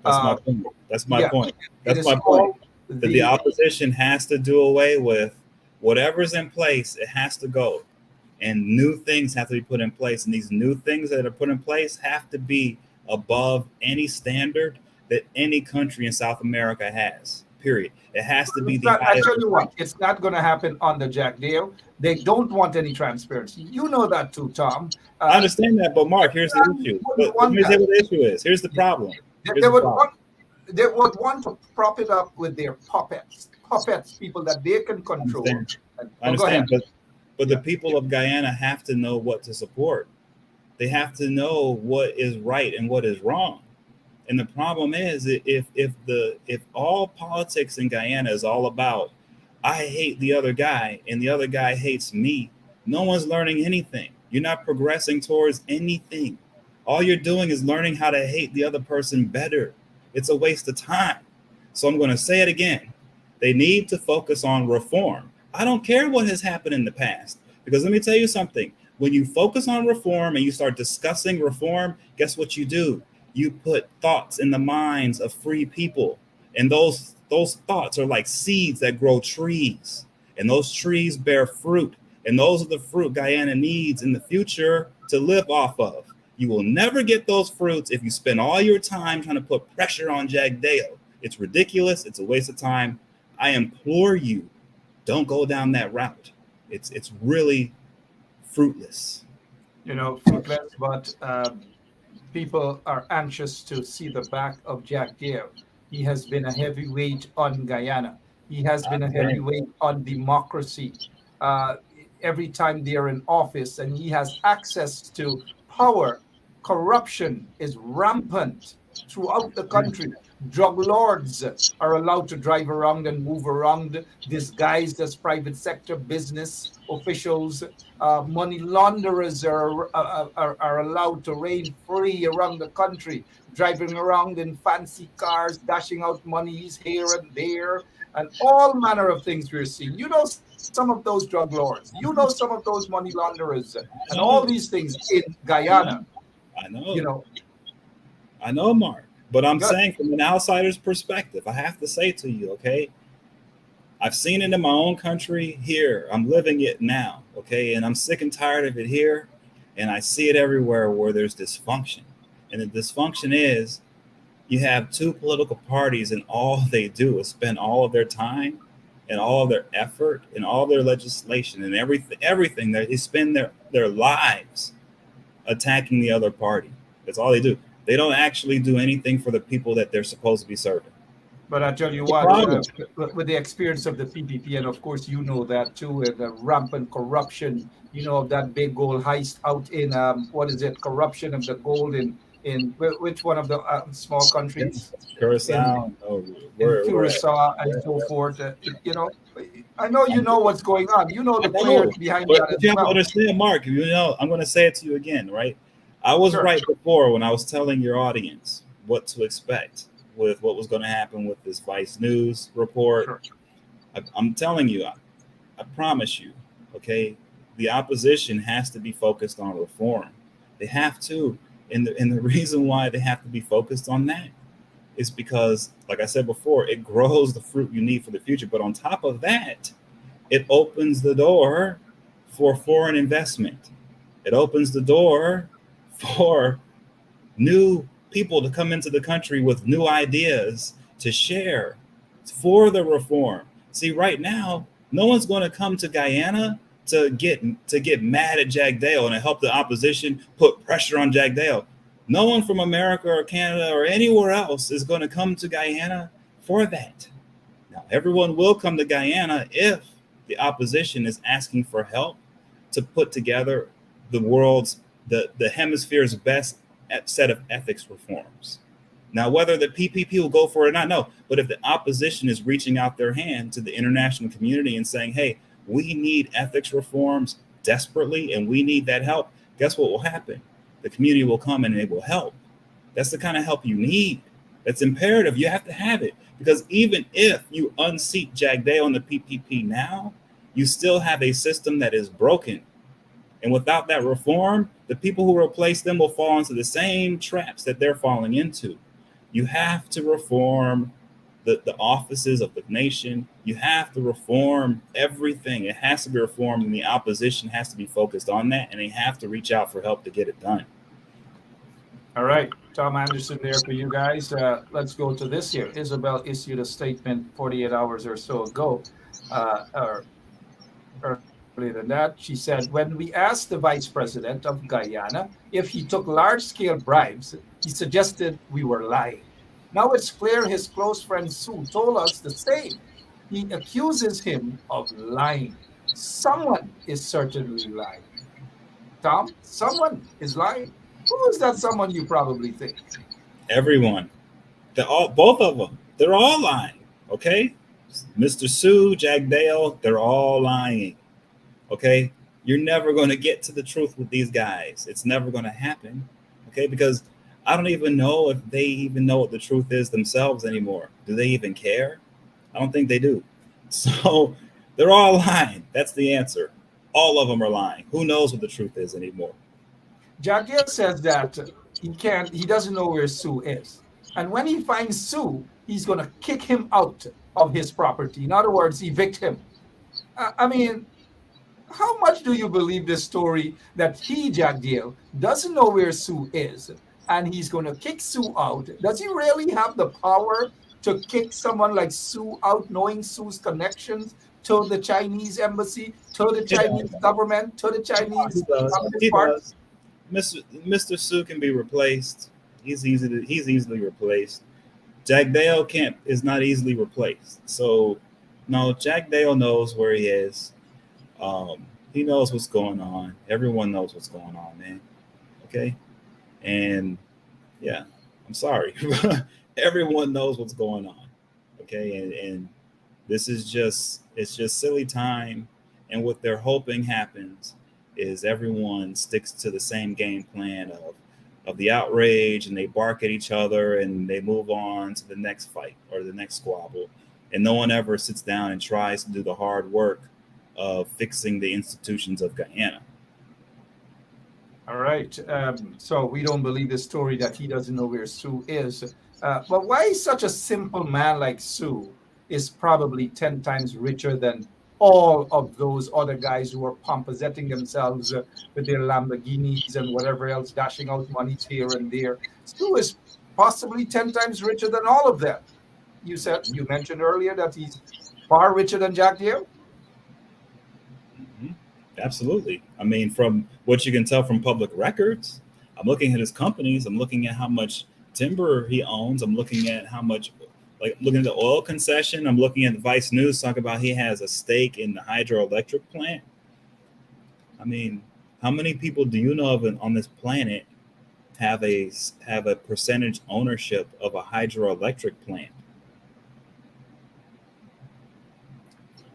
That's my point. That's my point. That's my point. That the opposition has to do away with whatever's in place. It has to go, and new things have to be put in place. And these new things that are put in place have to be above any standard that any country in South America has. Period. It has to be the highest. I tell you what, it's not going to happen on the Jagdeo. They don't want any transparency. You know that too, Tom. I understand that, but Mark, here's the issue. Let me tell you what the issue is. Here's the problem. They would want to prop it up with their puppets, people that they can control. I understand, but the people of Guyana have to know what to support. They have to know what is right and what is wrong. And the problem is, if all politics in Guyana is all about, I hate the other guy and the other guy hates me, no one's learning anything. You're not progressing towards anything. All you're doing is learning how to hate the other person better. It's a waste of time. So I'm going to say it again. They need to focus on reform. I don't care what has happened in the past, because let me tell you something. When you focus on reform and you start discussing reform, guess what you do? You put thoughts in the minds of free people. And those thoughts are like seeds that grow trees. And those trees bear fruit. And those are the fruit Guyana needs in the future to live off of. You will never get those fruits if you spend all your time trying to put pressure on Jagdeo. It's ridiculous. It's a waste of time. I implore you, don't go down that route. It's really fruitless. Fruitless, but people are anxious to see the back of Jagdeo. He has been a heavyweight on Guyana. He has been a heavyweight on democracy. Every time they're in office and he has access to power, corruption is rampant throughout the country. Drug lords are allowed to drive around and move around disguised as private sector business officials. Money launderers are allowed to reign free around the country, driving around in fancy cars, dashing out monies here and there, and all manner of things we're seeing. Some of those drug lords, some of those money launderers, and all these things in Guyana. I know, Mark. But I'm saying, from an outsider's perspective, I have to say to you, okay, I've seen it in my own country here. I'm living it now, okay? And I'm sick and tired of it here. And I see it everywhere where there's dysfunction. And the dysfunction is you have two political parties and all they do is spend all of their time and all of their effort and all their legislation and everything that they spend their lives attacking the other party. That's all they do. They don't actually do anything for the people that they're supposed to be serving. But I tell you what, with the experience of the PPP, and of course you know that too, with the rampant corruption, of that big gold heist out in corruption of the gold in in which one of the small countries Curacao. Oh, in we're at. Curacao and so forth. You know, I know you know what's going on. You know I the players know, behind but that as you have to well. understand, Mark. You know, I'm going to say it to you again, right? I was Sure. right before when I was telling your audience what to expect with what was going to happen with this Vice News report. Sure. I'm telling you, I promise you, okay, the opposition has to be focused on reform. They have to. And the reason why they have to be focused on that is because, like I said before, it grows the fruit you need for the future. But on top of that, it opens the door for foreign investment. It opens the door for new people to come into the country with new ideas to share for the reform. See, right now, no one's going to come to Guyana to get mad at Jagdeo and to help the opposition put pressure on Jagdeo. No one from America or Canada or anywhere else is going to come to Guyana for that. Now, everyone will come to Guyana if the opposition is asking for help to put together the world's, the hemisphere's best set of ethics reforms. Now, whether the PPP will go for it or not, no. But if the opposition is reaching out their hand to the international community and saying, hey, we need ethics reforms desperately and we need that help, guess what will happen? The community will come and it will help. That's the kind of help you need. That's imperative. You have to have it. Because even if you unseat Jagdeo on the PPP now, you still have a system that is broken. And without that reform, the people who replace them will fall into the same traps that they're falling into. You have to reform the offices of the nation. You have to reform everything. It has to be reformed, and the opposition has to be focused on that, and they have to reach out for help to get it done. All right, Tom Anderson there for you guys. Let's go to this here. Isabel issued a statement 48 hours or so ago, or earlier than that. She said, when we asked the vice president of Guyana if he took large-scale bribes, he suggested we were lying. Now it's clear his close friend Su told us the same. He accuses him of lying. Someone is certainly lying. Tom, someone is lying. Who is that someone you probably think? Everyone. Both of them. They're all lying. Okay? Mr. Su, Jagdeo, they're all lying. Okay? You're never going to get to the truth with these guys. It's never going to happen. Okay? Because I don't even know if they even know what the truth is themselves anymore. Do they even care? I don't think they do. So they're all lying. That's the answer. All of them are lying. Who knows what the truth is anymore? Jagdeo says that he doesn't know where Su is. And when he finds Su, he's going to kick him out of his property. In other words, evict him. I mean, how much do you believe this story that Jagdeo, doesn't know where Su is and he's going to kick Su out? Does he really have the power to kick someone like Su out, knowing Su's connections to the Chinese embassy, to the Chinese government, to the Chinese He does. Mr. Su can be replaced. He's easily replaced. Jagdeo is not easily replaced. So no, Jagdeo knows where he is. He knows what's going on. Everyone knows what's going on, man. Okay? And yeah, I'm sorry. Everyone knows what's going on. Okay, and this is just silly time. And what they're hoping happens is everyone sticks to the same game plan of the outrage, and they bark at each other and they move on to the next fight or the next squabble. And no one ever sits down and tries to do the hard work of fixing the institutions of Guyana. All right. So we don't believe the story that he doesn't know where Su is. But why such a simple man like Su is probably 10 times richer than all of those other guys who are pomposetting themselves with their Lamborghinis and whatever else, dashing out money here and there. Su is possibly 10 times richer than all of them. You mentioned earlier that he's far richer than Jagdeo. Mm-hmm. Absolutely. I mean, from what you can tell from public records, I'm looking at his companies. I'm looking at how much timber he owns. I'm looking at how much, looking at the oil concession. I'm looking at the Vice News talking about he has a stake in the hydroelectric plant. I mean, how many people do you know of on this planet have a percentage ownership of a hydroelectric plant.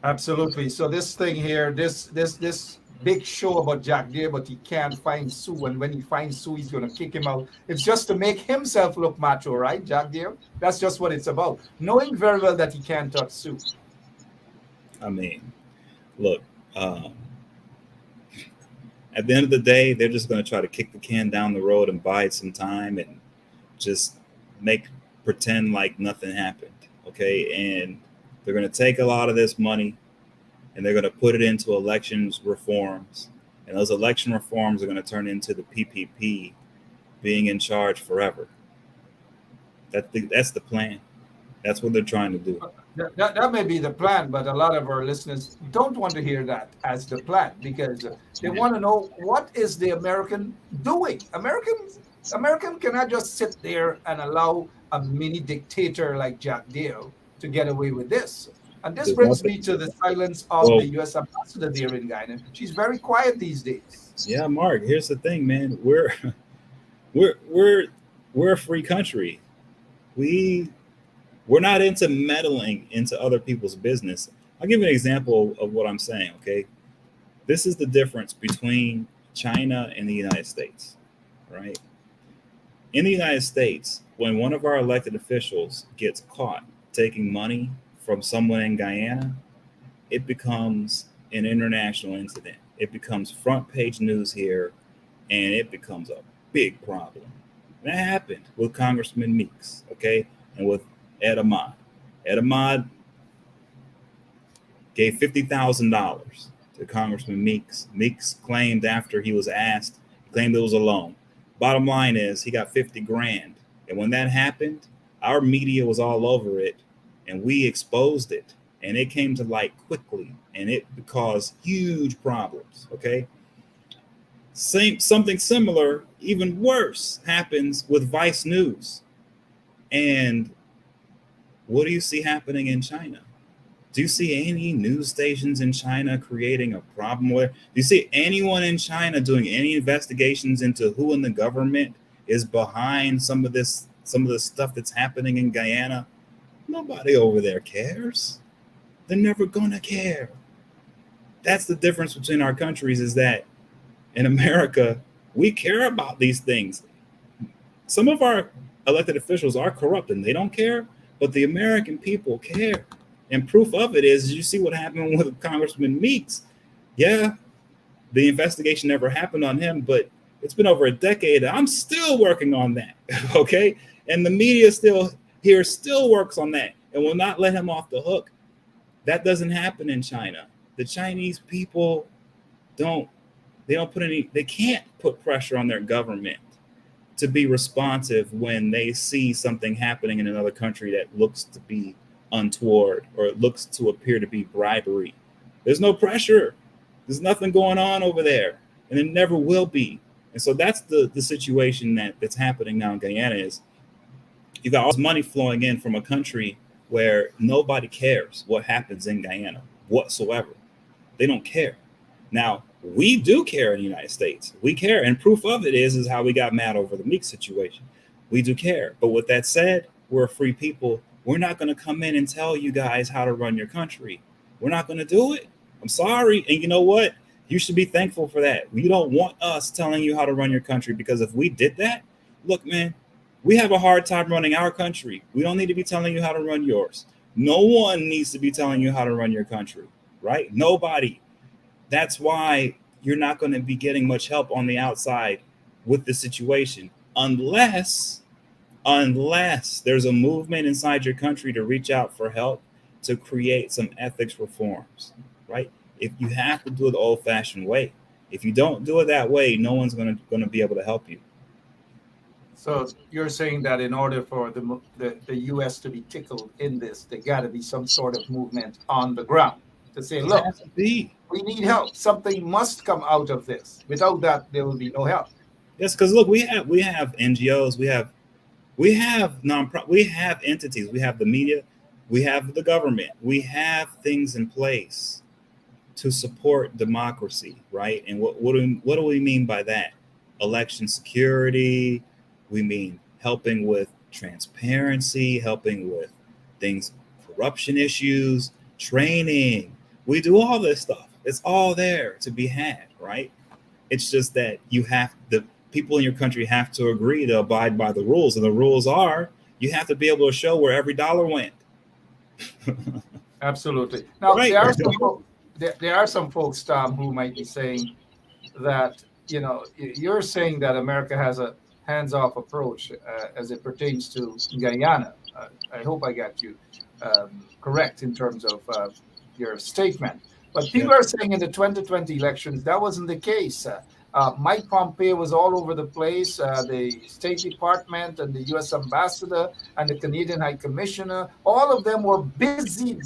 Absolutely. So this thing here, this big show about Jagdeo, but he can't find Su, and when he finds Su, he's going to kick him out. It's just to make himself look macho, right, Jagdeo? That's just what it's about, knowing very well that he can't touch Su. I mean, look, at the end of the day, they're just going to try to kick the can down the road and bide some time and just pretend like nothing happened. Okay. And they're going to take a lot of this money and they're going to put it into elections reforms. And those election reforms are going to turn into the PPP being in charge forever. That's the plan. That's what they're trying to do. That may be the plan, but a lot of our listeners don't want to hear that as the plan because they want to know what is the American doing. American cannot just sit there and allow a mini dictator like Jagdeo to get away with this. And this brings me to the silence of the U.S. ambassador there in Guyana. She's very quiet these days. Yeah, Mark. Here's the thing, man. We're a free country. We're not into meddling into other people's business. I'll give you an example of what I'm saying, okay? This is the difference between China and the United States, right? In the United States, when one of our elected officials gets caught taking money from someone in Guyana, it becomes an international incident. It becomes front page news here, and it becomes a big problem. And that happened with Congressman Meeks, okay? And with Ed Ahmad. Ed Ahmad gave $50,000 to Congressman Meeks. Meeks claimed after he was asked, he claimed it was a loan. Bottom line is he got 50 grand. And when that happened, our media was all over it and we exposed it. And it came to light quickly and it caused huge problems, okay? Something similar, even worse, happens with Vice News. And what do you see happening in China? Do you see any news stations in China creating a problem where? Do you see anyone in China doing any investigations into who in the government is behind some of the stuff that's happening in Guyana? Nobody over there cares. They're never gonna care. That's the difference between our countries, is that in America, we care about these things. Some of our elected officials are corrupt and they don't care, but the American people care. And proof of it is you see what happened with Congressman Meeks. Yeah, the investigation never happened on him, but it's been over a decade. I'm still working on that, okay? And the media still works on that and will not let him off the hook. That doesn't happen in China. The Chinese people they can't put pressure on their government to be responsive when they see something happening in another country that looks to be untoward or it looks to appear to be bribery. There's no pressure. There's nothing going on over there, and it never will be. And so that's the situation that's happening now in Guyana. Is you got all this money flowing in from a country where nobody cares what happens in Guyana whatsoever. They don't care. Now, we do care in the United States. We care. And proof of it is how we got mad over the Meeks situation. We do care. But with that said, we're a free people. We're not going to come in and tell you guys how to run your country. We're not going to do it. I'm sorry. And you know what? You should be thankful for that. You don't want us telling you how to run your country, because if we did that, look, man, we have a hard time running our country. We don't need to be telling you how to run yours. No one needs to be telling you how to run your country, right? Nobody. That's why you're not going to be getting much help on the outside with the situation unless there's a movement inside your country to reach out for help to create some ethics reforms, right? If you have to do it the old-fashioned way. If you don't do it that way, no one's going to be able to help you. So you're saying that in order for the U.S. to be tickled in this, there got to be some sort of movement on the ground to say, look, we need help. Something must come out of this. Without that, there will be no help. Yes, because look, we have NGOs, we have nonprofit, we have entities, we have the media, we have the government, we have things in place to support democracy, right? And what do we mean by that? Election security, We mean helping with transparency, helping with things, corruption issues, training. We do all this stuff. It's all there to be had, right? It's just that the people in your country have to agree to abide by the rules. And the rules are you have to be able to show where every dollar went. Absolutely. Now, Right. there are some folks, Tom, who might be saying that, you're saying that America has a hands-off approach as it pertains to Guyana. I hope I got you correct in terms of your statement. But people are saying in the 2020 elections, that wasn't the case. Mike Pompeo was all over the place. The State Department and the U.S. Ambassador and the Canadian High Commissioner, all of them were busy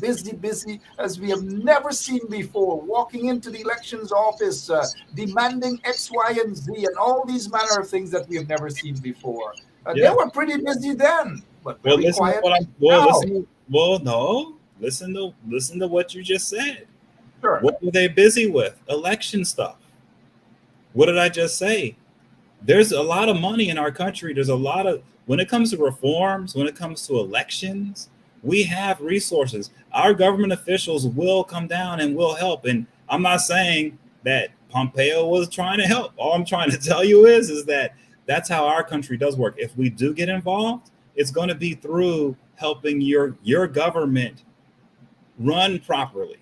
as we have never seen before, walking into the elections office, demanding X, Y, and Z, and all these manner of things that we have never seen before. They were pretty busy then, but very quiet now. Listen to what you just said. Sure. What were they busy with? Election stuff. What did I just say? There's a lot of money in our country. There's a lot of, when it comes to reforms, when it comes to elections, we have resources. Our government officials will come down and will help. And I'm not saying that Pompeo was trying to help. All I'm trying to tell you is that that's how our country does work. If we do get involved, it's going to be through helping your government run properly,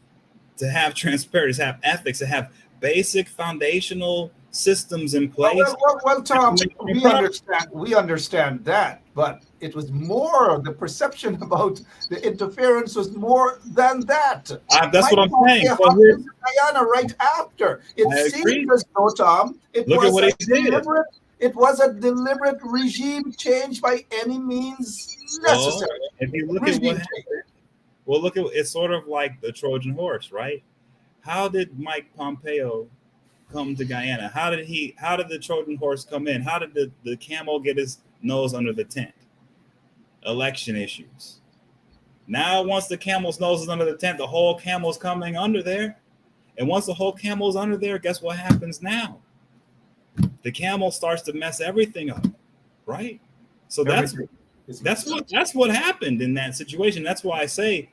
to have transparency, to have ethics, to have basic foundational systems in place. Well, Tom, we understand that, but it was more, the perception about the interference was more than that. That's what I'm saying. Guyana right after. It seemed as though, Tom, it was a deliberate regime change by any means necessary. If you look at what happened, look at it's sort of like the Trojan horse, right? How did Mike Pompeo come to Guyana? How did the Trojan horse come in? How did the camel get his nose under the tent? Election issues. Now, once the camel's nose is under the tent, the whole camel's coming under there. And once the whole camel's under there, guess what happens now? The camel starts to mess everything up, right? So that's what happened in that situation. That's why I say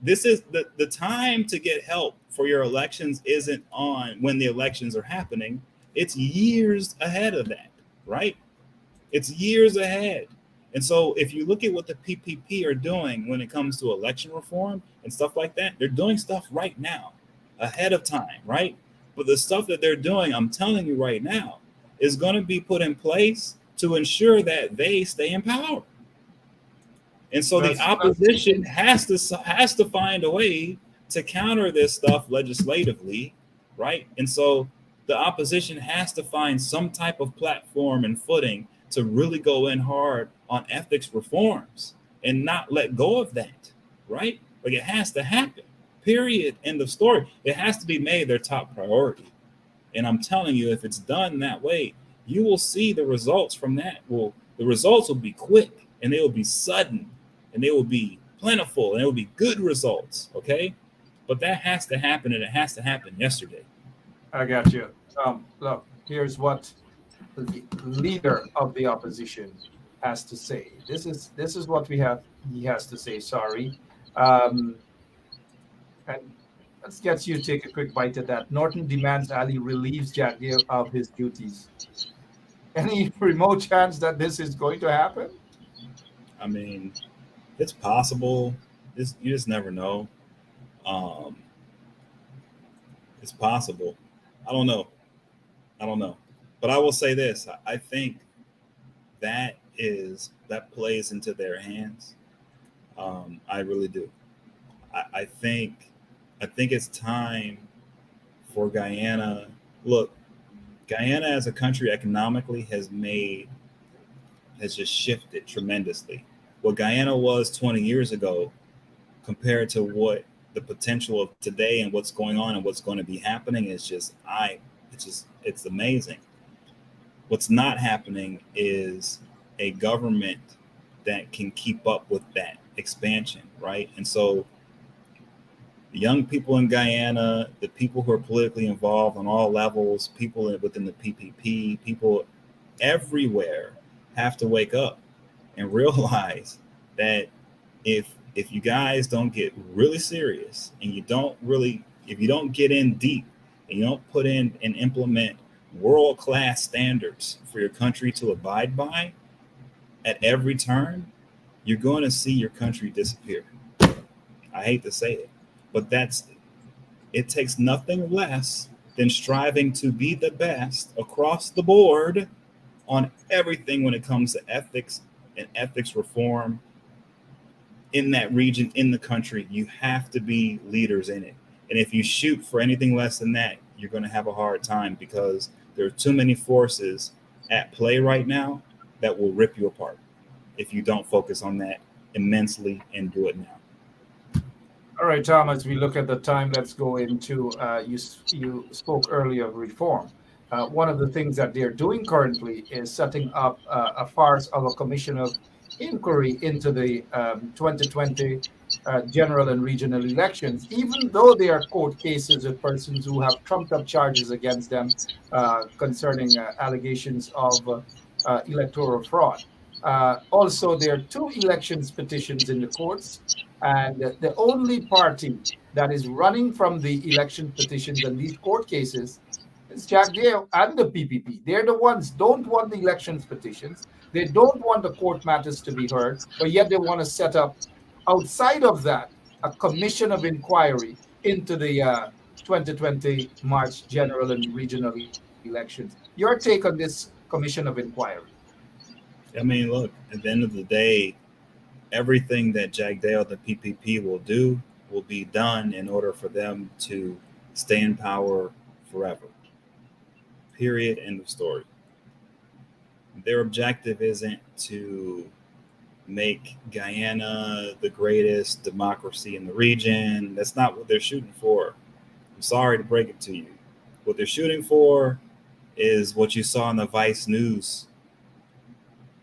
this is the time to get help for your elections isn't on when the elections are happening. It's years ahead of that, right? It's years ahead. And so if you look at what the PPP are doing when it comes to election reform and stuff like that, they're doing stuff right now, ahead of time, right? But the stuff that they're doing, I'm telling you right now, is going to be put in place to ensure that they stay in power. And so the opposition has to find a way to counter this stuff legislatively, right? And so the opposition has to find some type of platform and footing to really go in hard on ethics reforms and not let go of that, right? Like it has to happen, period, end of story. It has to be made their top priority. And I'm telling you, if it's done that way, you will see the results from that. The results will be quick and they will be sudden and they will be plentiful and it will be good results, okay? But that has to happen and it has to happen yesterday. I got you. Look, here's what the leader of the opposition has to say. This is what he has to say. Sorry. And let's get you to take a quick bite at that. Norton demands Ali relieves Jagdeo of his duties. Any remote chance that this is going to happen? I mean, it's possible. You just never know. It's possible. I don't know. But I will say this. I think that plays into their hands. I really do. I think it's time for Guyana. Look, Guyana as a country economically has just shifted tremendously. What Guyana was 20 years ago compared to what the potential of today and what's going on and what's going to be happening is it's amazing. What's not happening is a government that can keep up with that expansion, right? And so the young people in Guyana, the people who are politically involved on all levels, people within the PPP, people everywhere have to wake up and realize that if you guys don't get really serious and if you don't get in deep and you don't put in and implement world-class standards for your country to abide by at every turn, you're going to see your country disappear. I hate to say it, but it takes nothing less than striving to be the best across the board on everything when it comes to ethics and ethics reform in that region, in the country. You have to be leaders in it. And if you shoot for anything less than that, you're going to have a hard time, because there are too many forces at play right now that will rip you apart if you don't focus on that immensely and do it now. All right, Tom, as we look at the time, let's go into, you spoke earlier of reform. One of the things that they're doing currently is setting up a farce of a commission of inquiry into the 2020 general and regional elections, even though they are court cases with persons who have trumped up charges against them concerning allegations of electoral fraud. Also, there are 2 elections petitions in the courts, and the only party that is running from the election petitions and these court cases is Jagdeo and the PPP. They're the ones don't want the elections petitions. They don't want the court matters to be heard, but yet they want to set up, outside of that, a commission of inquiry into the 2020 March general and regional elections. Your take on this commission of inquiry? I mean, look, at the end of the day, everything that Jagdeo, the PPP, will do will be done in order for them to stay in power forever. Period. End of story. Their objective isn't to make Guyana the greatest democracy in the region. That's not what they're shooting for. I'm sorry to break it to you. What they're shooting for is what you saw in the Vice News.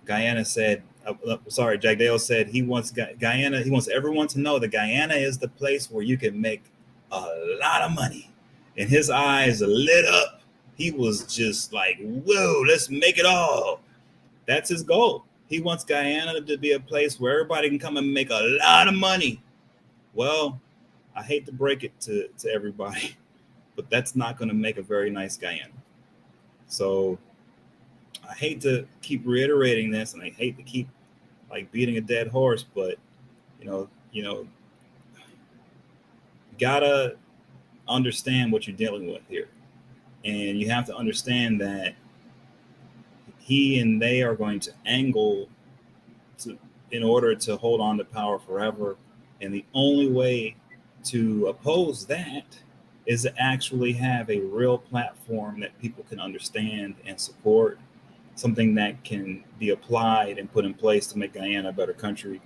Guyana said, Jagdeo said he wants Guyana, he wants everyone to know that Guyana is the place where you can make a lot of money. And his eyes lit up. He was just like, whoa, let's make it all. That's his goal. He wants Guyana to be a place where everybody can come and make a lot of money. Well, I hate to break it to everybody, but that's not going to make a very nice Guyana. So I hate to keep reiterating this, and I hate to keep like beating a dead horse, but you gotta understand what you're dealing with here. And you have to understand that he and they are going to angle in order to hold on to power forever. And the only way to oppose that is to actually have a real platform that people can understand and support, something that can be applied and put in place to make Guyana a better country.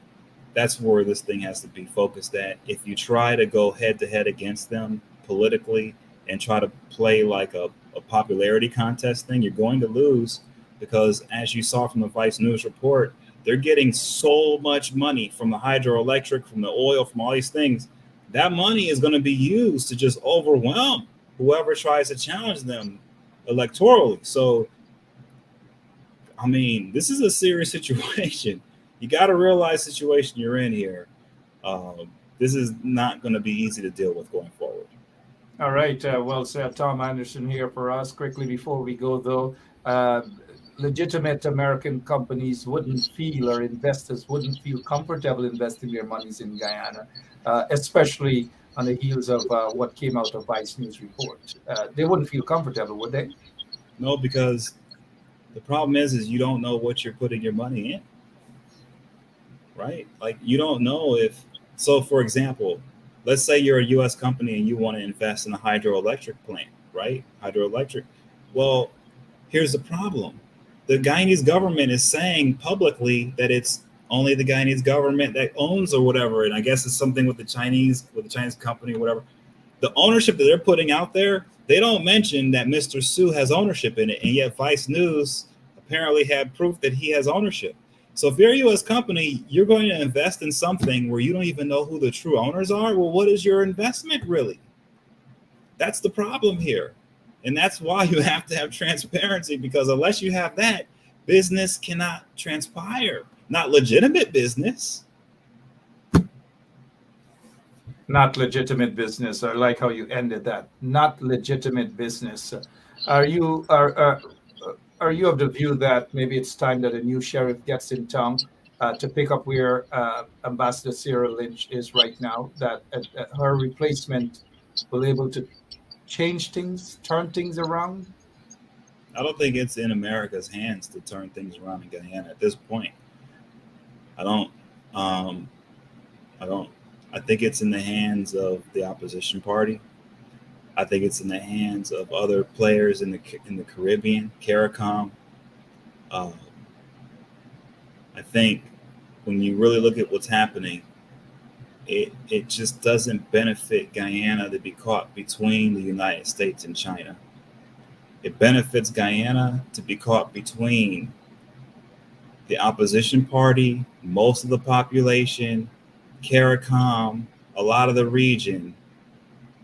That's where this thing has to be focused at. If you try to go head to head against them politically and try to play like a popularity contest thing, you're going to lose, because as you saw from the Vice News report, they're getting so much money from the hydroelectric, from the oil, from all these things. That money is going to be used to just overwhelm whoever tries to challenge them electorally. So, I mean, this is a serious situation. You got to realize the situation you're in here. This is not going to be easy to deal with going forward. All right. Well said. Tom Anderson here for us. Quickly before we go, though, legitimate American companies wouldn't feel, or investors wouldn't feel comfortable investing their monies in Guyana, especially on the heels of what came out of Vice News report. They wouldn't feel comfortable, would they? No, because the problem is you don't know what you're putting your money in, right? Like, you don't know if, so for example, let's say you're a U.S. company and you want to invest in a hydroelectric plant, right? Hydroelectric. Well, here's the problem. The Guyanese government is saying publicly that it's only the Guyanese government that owns or whatever. And I guess it's something with the Chinese company or whatever. The ownership that they're putting out there, they don't mention that Mr. Su has ownership in it. And yet Vice News apparently had proof that he has ownership. So if you're a U.S. company, you're going to invest in something where you don't even know who the true owners are. Well, what is your investment really? That's the problem here. And that's why you have to have transparency, because unless you have that, business cannot transpire, not legitimate business. Not legitimate business. I like how you ended that. Not legitimate business. Are you are you of the view that maybe it's time that a new sheriff gets in town to pick up where Ambassador Sarah Lynch is right now? That her replacement will able to change things, turn things around. I don't think it's in America's hands to turn things around in Guyana at this point. I don't. I don't. I think it's in the hands of the opposition party. I think it's in the hands of other players in the Caribbean, CARICOM. Uh, I think when you really look at what's happening, it just doesn't benefit Guyana to be caught between the United States and China. It benefits Guyana to be caught between the opposition party, most of the population, CARICOM, a lot of the region,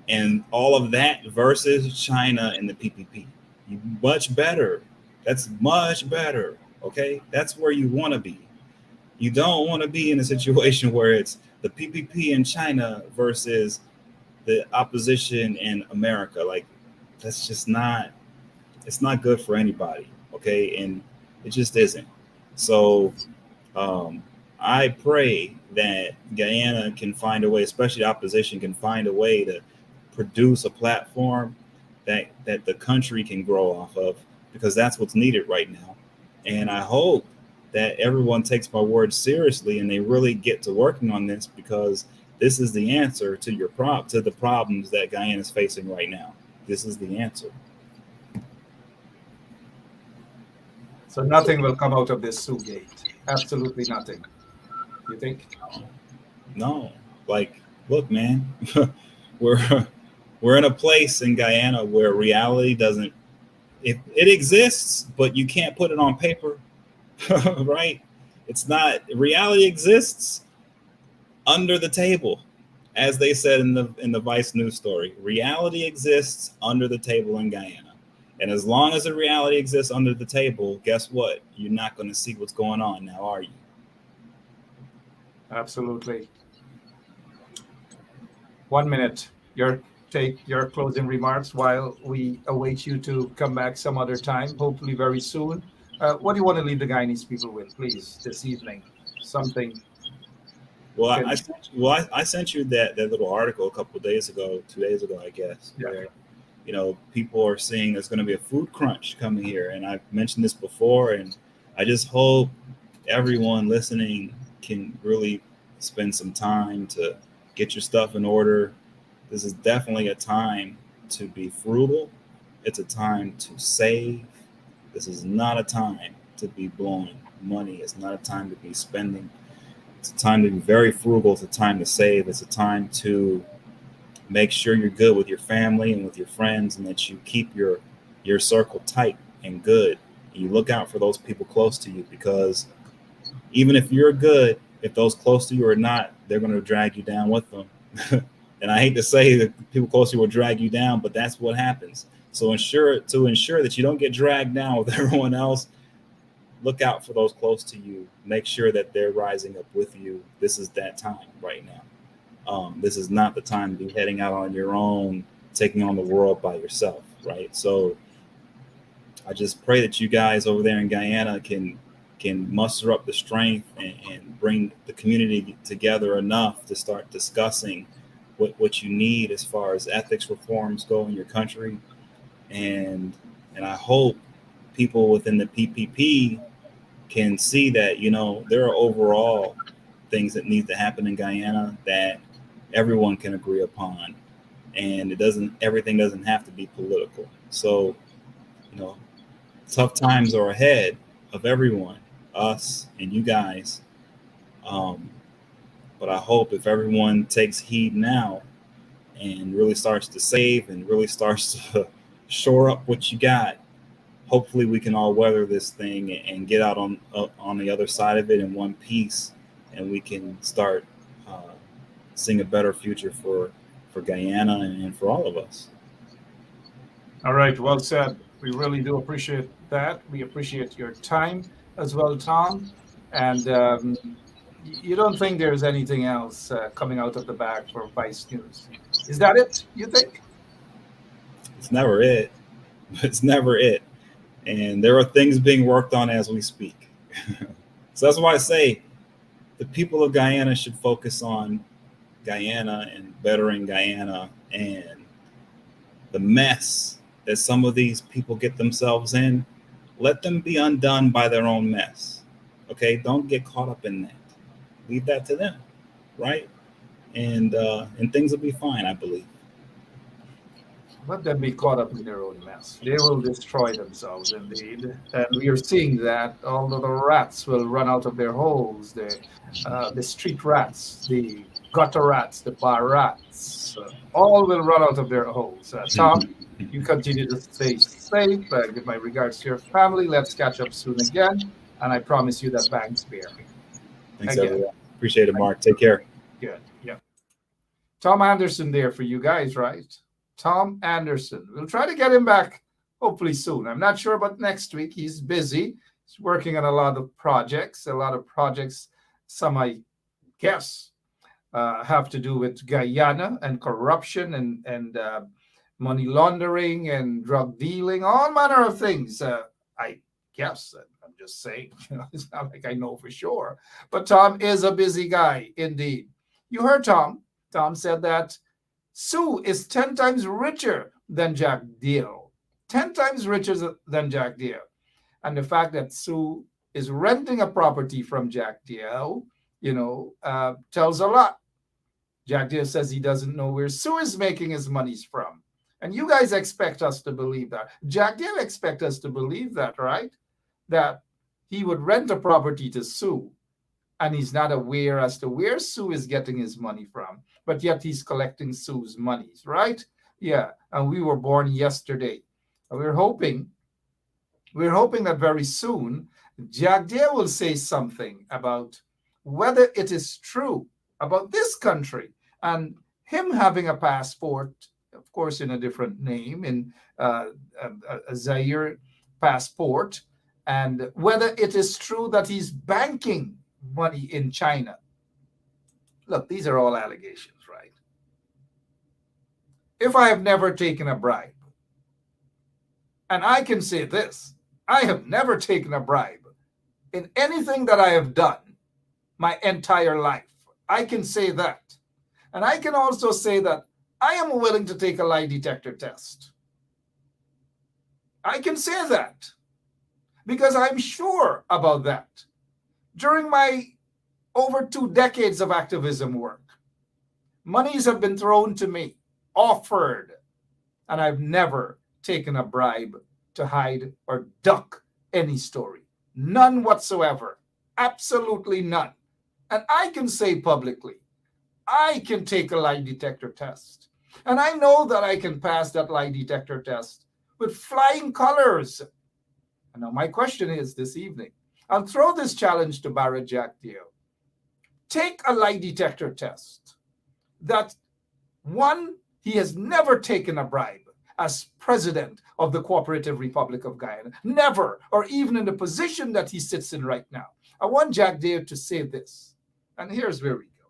and all of that versus China and the PPP. Much better. That's much better. Okay, that's where you want to be. You don't want to be in a situation where it's the PPP in China versus the opposition in America. Like, that's just not. It's not good for anybody. Okay, and it just isn't. So, I pray that Guyana can find a way, especially the opposition, can find a way to produce a platform that the country can grow off of, because that's what's needed right now. And I hope that everyone takes my word seriously and they really get to working on this, because this is the answer to to the problems that Guyana is facing right now. This is the answer. So nothing will come out of this Su gate. Absolutely nothing. You think? No, like, look, man, we're in a place in Guyana where reality doesn't. It exists, but you can't put it on paper, right? It's not. Reality exists under the table, as they said in the Vice news story. Reality exists under the table in Guyana. And as long as the reality exists under the table, guess what? You're not going to see what's going on now, are you? Absolutely. 1 minute. Your closing remarks while we await you to come back some other time, hopefully very soon. What do you want to leave the Guyanese people with, please, this evening? Something. Well, I sent you that little article a couple of days ago, 2 days ago, I guess, Yeah. where people are seeing there's going to be a food crunch coming here. And I've mentioned this before, and I just hope everyone listening can really spend some time to get your stuff in order. This is definitely a time to be frugal. It's a time to save. This is not a time to be blowing money. It's not a time to be spending. It's a time to be very frugal. It's a time to save. It's a time to make sure you're good with your family and with your friends, and that you keep your circle tight and good. You look out for those people close to you, because even if you're good, if those close to you are not, they're going to drag you down with them. And I hate to say that people close to you will drag you down, but that's what happens. So ensure that you don't get dragged down with everyone else, look out for those close to you. Make sure that they're rising up with you. This is that time right now. This is not the time to be heading out on your own, taking on the world by yourself, right? So I just pray that you guys over there in Guyana can muster up the strength and bring the community together enough to start discussing what you need as far as ethics reforms go in your country. And I hope people within the PPP can see that, there are overall things that need to happen in Guyana that everyone can agree upon, and everything doesn't have to be political. So, tough times are ahead of everyone, us and you guys. But I hope if everyone takes heed now and really starts to save and really starts to shore up what you got, hopefully we can all weather this thing and get out on the other side of it in one piece, and we can start seeing a better future for Guyana and for all of us. All right, well said. We really do appreciate that. We appreciate your time as well, Tom. And you don't think there's anything else coming out of the bag for Vice News? Is that it, you think? It's never it. It's never it. And there are things being worked on as we speak. So that's why I say the people of Guyana should focus on Guyana and bettering Guyana, and the mess that some of these people get themselves in, let them be undone by their own mess. Okay, don't get caught up in that. Leave that to them, right? And things will be fine, I believe. Let them be caught up in their own mess. They will destroy themselves indeed. And we are seeing that all of the rats will run out of their holes. The street rats, the gutter rats, the bar rats, all will run out of their holes. Tom, you continue to stay safe. Give my regards to your family. Let's catch up soon again. And I promise you that banks bear. Thanks, everyone. Appreciate it, Mark. Take care. Good. Yeah. Tom Anderson there for you guys, right? Tom Anderson. We'll try to get him back hopefully soon. I'm not sure about next week. He's busy. He's working on a lot of projects. Some I guess have to do with Guyana and corruption and money laundering and drug dealing, all manner of things. I guess. I'm just saying. It's not like I know for sure. But Tom is a busy guy indeed. You heard Tom. Tom said that Su is 10 times richer than Jagdeo. 10 times richer than Jagdeo. And the fact that Su is renting a property from Jagdeo, tells a lot. Jagdeo says he doesn't know where Su is making his monies from. And you guys expect us to believe that. Jagdeo expect us to believe that, right? That he would rent a property to Su, and he's not aware as to where Su is getting his money from, but yet he's collecting Su's monies, right? Yeah, and we were born yesterday. And we're hoping that very soon Jagdeo will say something about whether it is true about this country and him having a passport, of course, in a different name, in a Zaire passport, and whether it is true that he's banking money in China. Look, these are all allegations, right? If I have never taken a bribe, and I can say this, I have never taken a bribe in anything that I have done my entire life. I can say that. And I can also say that I am willing to take a lie detector test. I can say that because I'm sure about that. During my over 2 decades of activism work, monies have been thrown to me, offered, and I've never taken a bribe to hide or duck any story. None whatsoever. Absolutely none. And I can say publicly, I can take a lie detector test. And I know that I can pass that lie detector test with flying colors. And now my question is this evening, I'll throw this challenge to Barrett Jagdeo. Take a lie detector test that, one, he has never taken a bribe as president of the Cooperative Republic of Guyana. Never, or even in the position that he sits in right now. I want Jagdeo to say this. And here's where we go.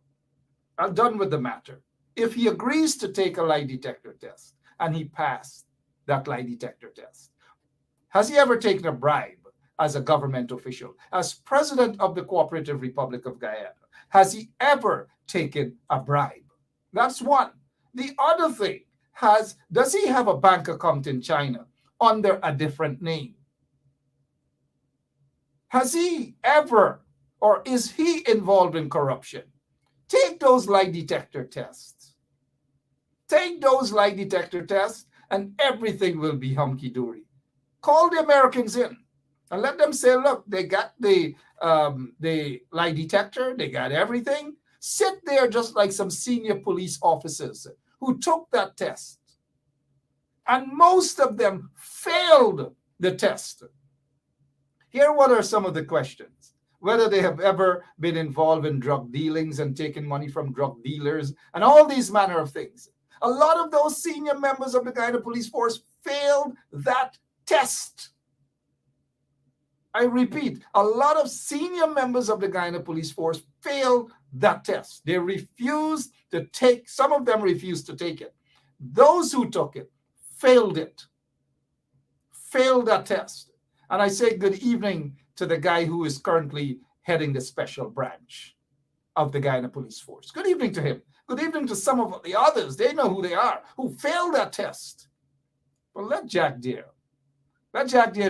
I'm done with the matter. If he agrees to take a lie detector test and he passed that lie detector test, has he ever taken a bribe as a government official, as president of the Cooperative Republic of Guyana? Has he ever taken a bribe? That's one. The other thing, does he have a bank account in China under a different name? Has he ever, or is he involved in corruption? Take those lie detector tests. Take those lie detector tests and everything will be hunky-dory. Call the Americans in and let them say, look, they got the lie detector, they got everything. Sit there just like some senior police officers who took that test. And most of them failed the test. Here, what are some of the questions? Whether they have ever been involved in drug dealings and taken money from drug dealers and all these manner of things. A lot of those senior members of the Guyana Police Force failed that test. test. I repeat, a lot of senior members of the Guyana Police Force failed that test. They refused to take, some of them refused to take it. Those who took it failed it, failed that test. And I say good evening to the guy who is currently heading the special branch of the Guyana Police Force. Good evening to him. Good evening to some of the others. They know who they are, who failed that test. But let Jagdeo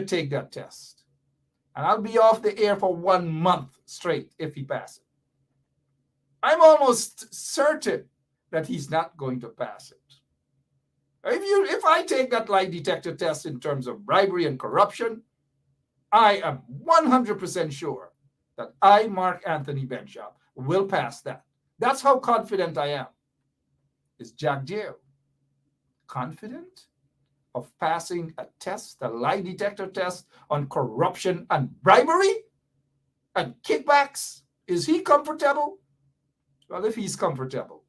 take that test. And I'll be off the air for 1 month straight if he passes it. I'm almost certain that he's not going to pass it. If I take that lie detector test in terms of bribery and corruption, I am 100% sure that I, Mark Anthony Benshop, will pass that. That's how confident I am. Is Jagdeo confident of passing a test, a lie detector test on corruption and bribery and kickbacks? Is he comfortable? Well, if he's comfortable,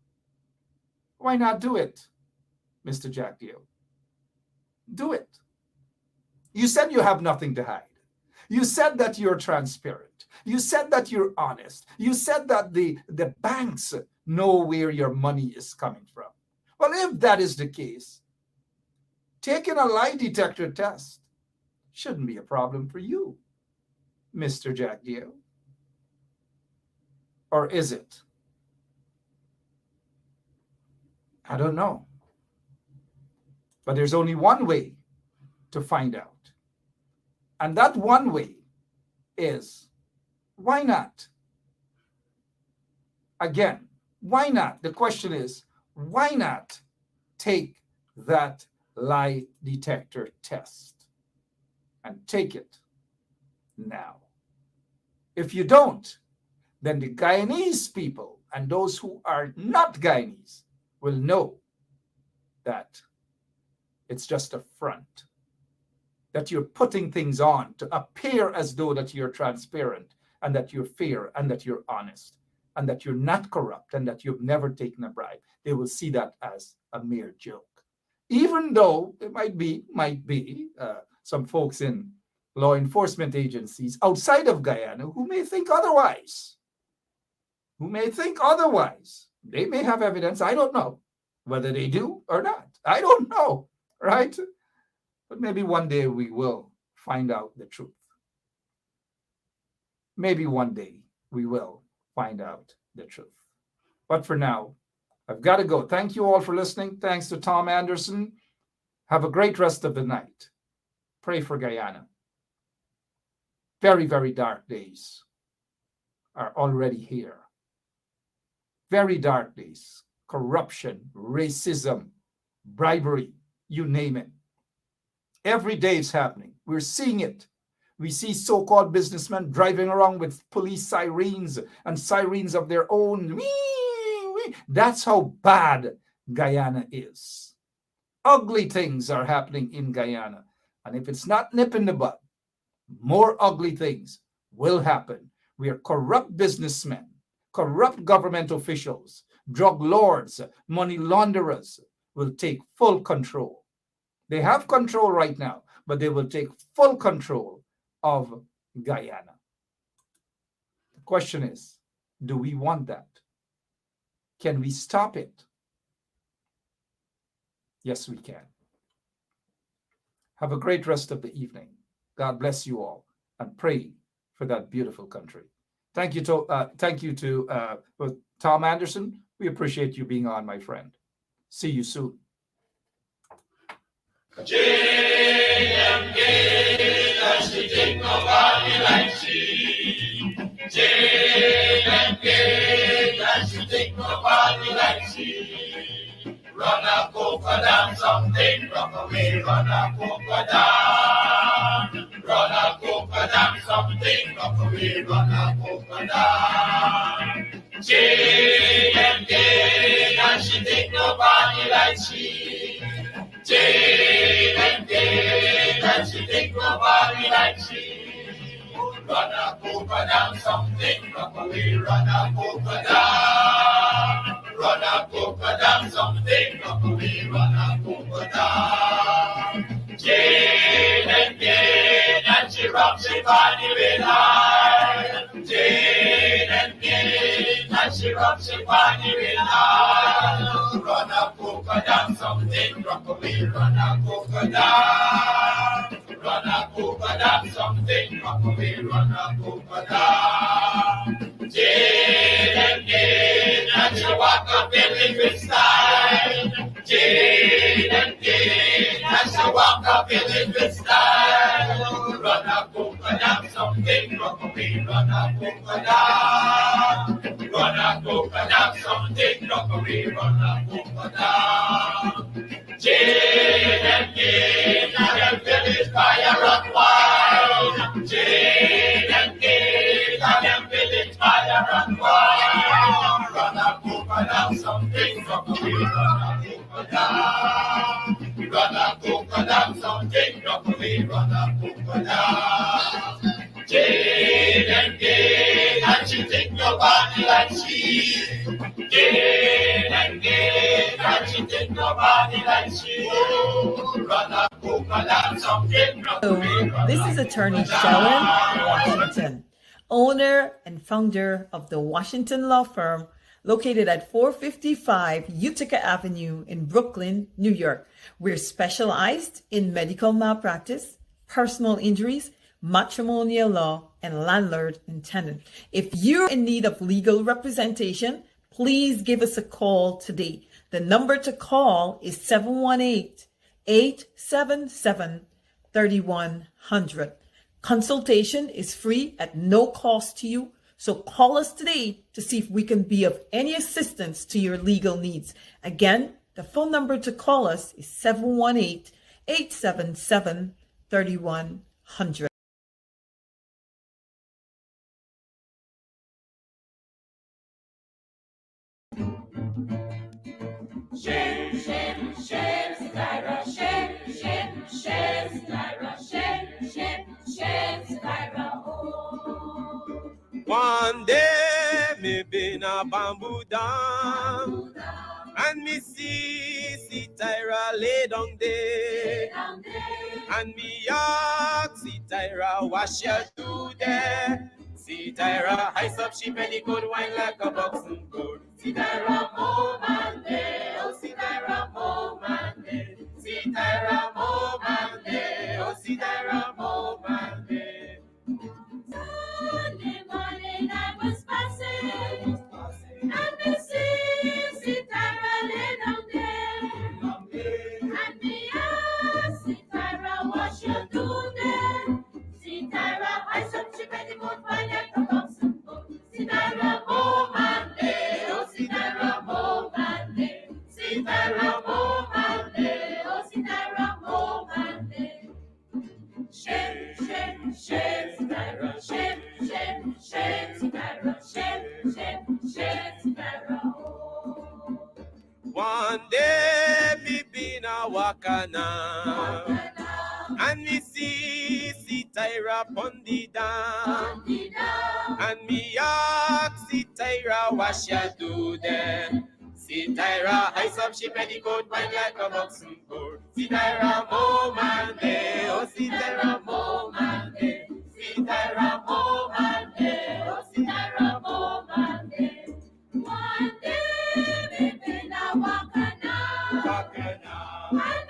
why not do it, Mr. Jagdeo? Do it. You said you have nothing to hide. You said that you're transparent. You said that you're honest. You said that the banks know where your money is coming from. Well, if that is the case, taking a lie detector test shouldn't be a problem for you, Mr. Jagdeo. Or is it? I don't know. But there's only one way to find out. And that one way is, why not? Again, why not? The question is, why not take that lie detector test and take it now? If you don't, then the Guyanese people and those who are not Guyanese will know that it's just a front, that you're putting things on to appear as though that you're transparent and that you're fair and that you're honest and that you're not corrupt and that you've never taken a bribe. They will see that as a mere joke. Even though it might be some folks in law enforcement agencies outside of Guyana who may think otherwise. They may have evidence. I don't know whether they do or not. I don't know, right? But maybe one day we will find out the truth. Maybe one day we will find out the truth. But for now, I've got to go. Thank you all for listening. Thanks to Tom Anderson. Have a great rest of the night. Pray for Guyana. Very, very dark days are already here. Very dark days. Corruption, racism, bribery, you name it. Every day it's happening. We're seeing it. We see so-called businessmen driving around with police sirens and sirens of their own. That's how bad Guyana is. Ugly things are happening in Guyana. And if it's not nip in the bud, more ugly things will happen. We are corrupt businessmen, corrupt government officials, drug lords, money launderers will take full control. They have control right now, but they will take full control of Guyana. The question is, do we want that? Can we stop it? Yes, we can. Have a great rest of the evening. God bless you all, and pray for that beautiful country. Thank you to Tom Anderson. We appreciate you being on, my friend. See you soon. JMK, does she take nobody like she? JMK, does she take nobody like she? Run a coca down, something rock away, run a coca down. Run a coca down, something rock away, run a coca down. JMK, does she take nobody like she? JMK, does she take nobody like she? Run a coca down, something rock away, run a coca down. Run a coca down, something rock away, run a coca down. JMK. rub she body with high. Jane and Kate, and she rub she body with high. Run a polka dance, something rock away, run a polka dance. Run a polka dance, something rock away, run a polka dance. Jane and Kate, and she walk up in little style. Jane and Kate, and she walk up in little style. Run a polka dance, something rock away, run a polka dance. Run a polka dance, something rock away, run a polka dance. Jane and Kate, and them village fire run wild. Jane and Kate, and them village fire run wild. Run a polka dance, something rock away, run a polka dance. Run a polka dance, something rock away, run a polka dance. Jane and Kate, and she take your body like she. Jane and Kate, and she take your body like she. Run a polka dance, something rock away, run This a is attorney polka Sharon dance. Washington, owner and founder of the Washington Law Firm, located at 455 Utica Avenue in Brooklyn, New York. We're specialized in medical malpractice, personal injuries, matrimonial law, and landlord and tenant. If you're in need of legal representation, please give us a call today. The number to call is 718-877-3100. Consultation is free at no cost to you. So call us today to see if we can be of any assistance to your legal needs. Again, the phone number to call us is 718-877-3100. Shame, shame, shame, Skyra, shame, shame, shame, Skyra, shame, shame, shame, Skyra, oh. One day me been a bamboo down, and me see Tyra lay down there, and me ask see Tyra what she do there. See Tyra ice up she petticoat wine like a boxing goat. See Tyra move and day, oh see Tyra move and day. See Tyra move and day, oh see Tyra move and day. Sunday morning I was passing, and me see Tyra lay down there, and me ask see Tyra what she do there. See Tyra ice up she petticoat wine like a boxing goat. See Tyra move and day, oh see Tyra move and day. See Tyra move and day, oh see Tyra move and day. Shame, shame, shame, Tyra, shame, shame, shame, Tyra, shame, shame, shame, Tyra, oh. One day me been a wakana, and me see Tyra pon the down, and me ask see Tyra what she do there. See Tyra ice up she petticoat wine like a boxing goat. See Tyra move and day, oh see Tyra move and day. See Tyra move and day, oh see Tyra move and day. One day, me been a wakana, Wakana. and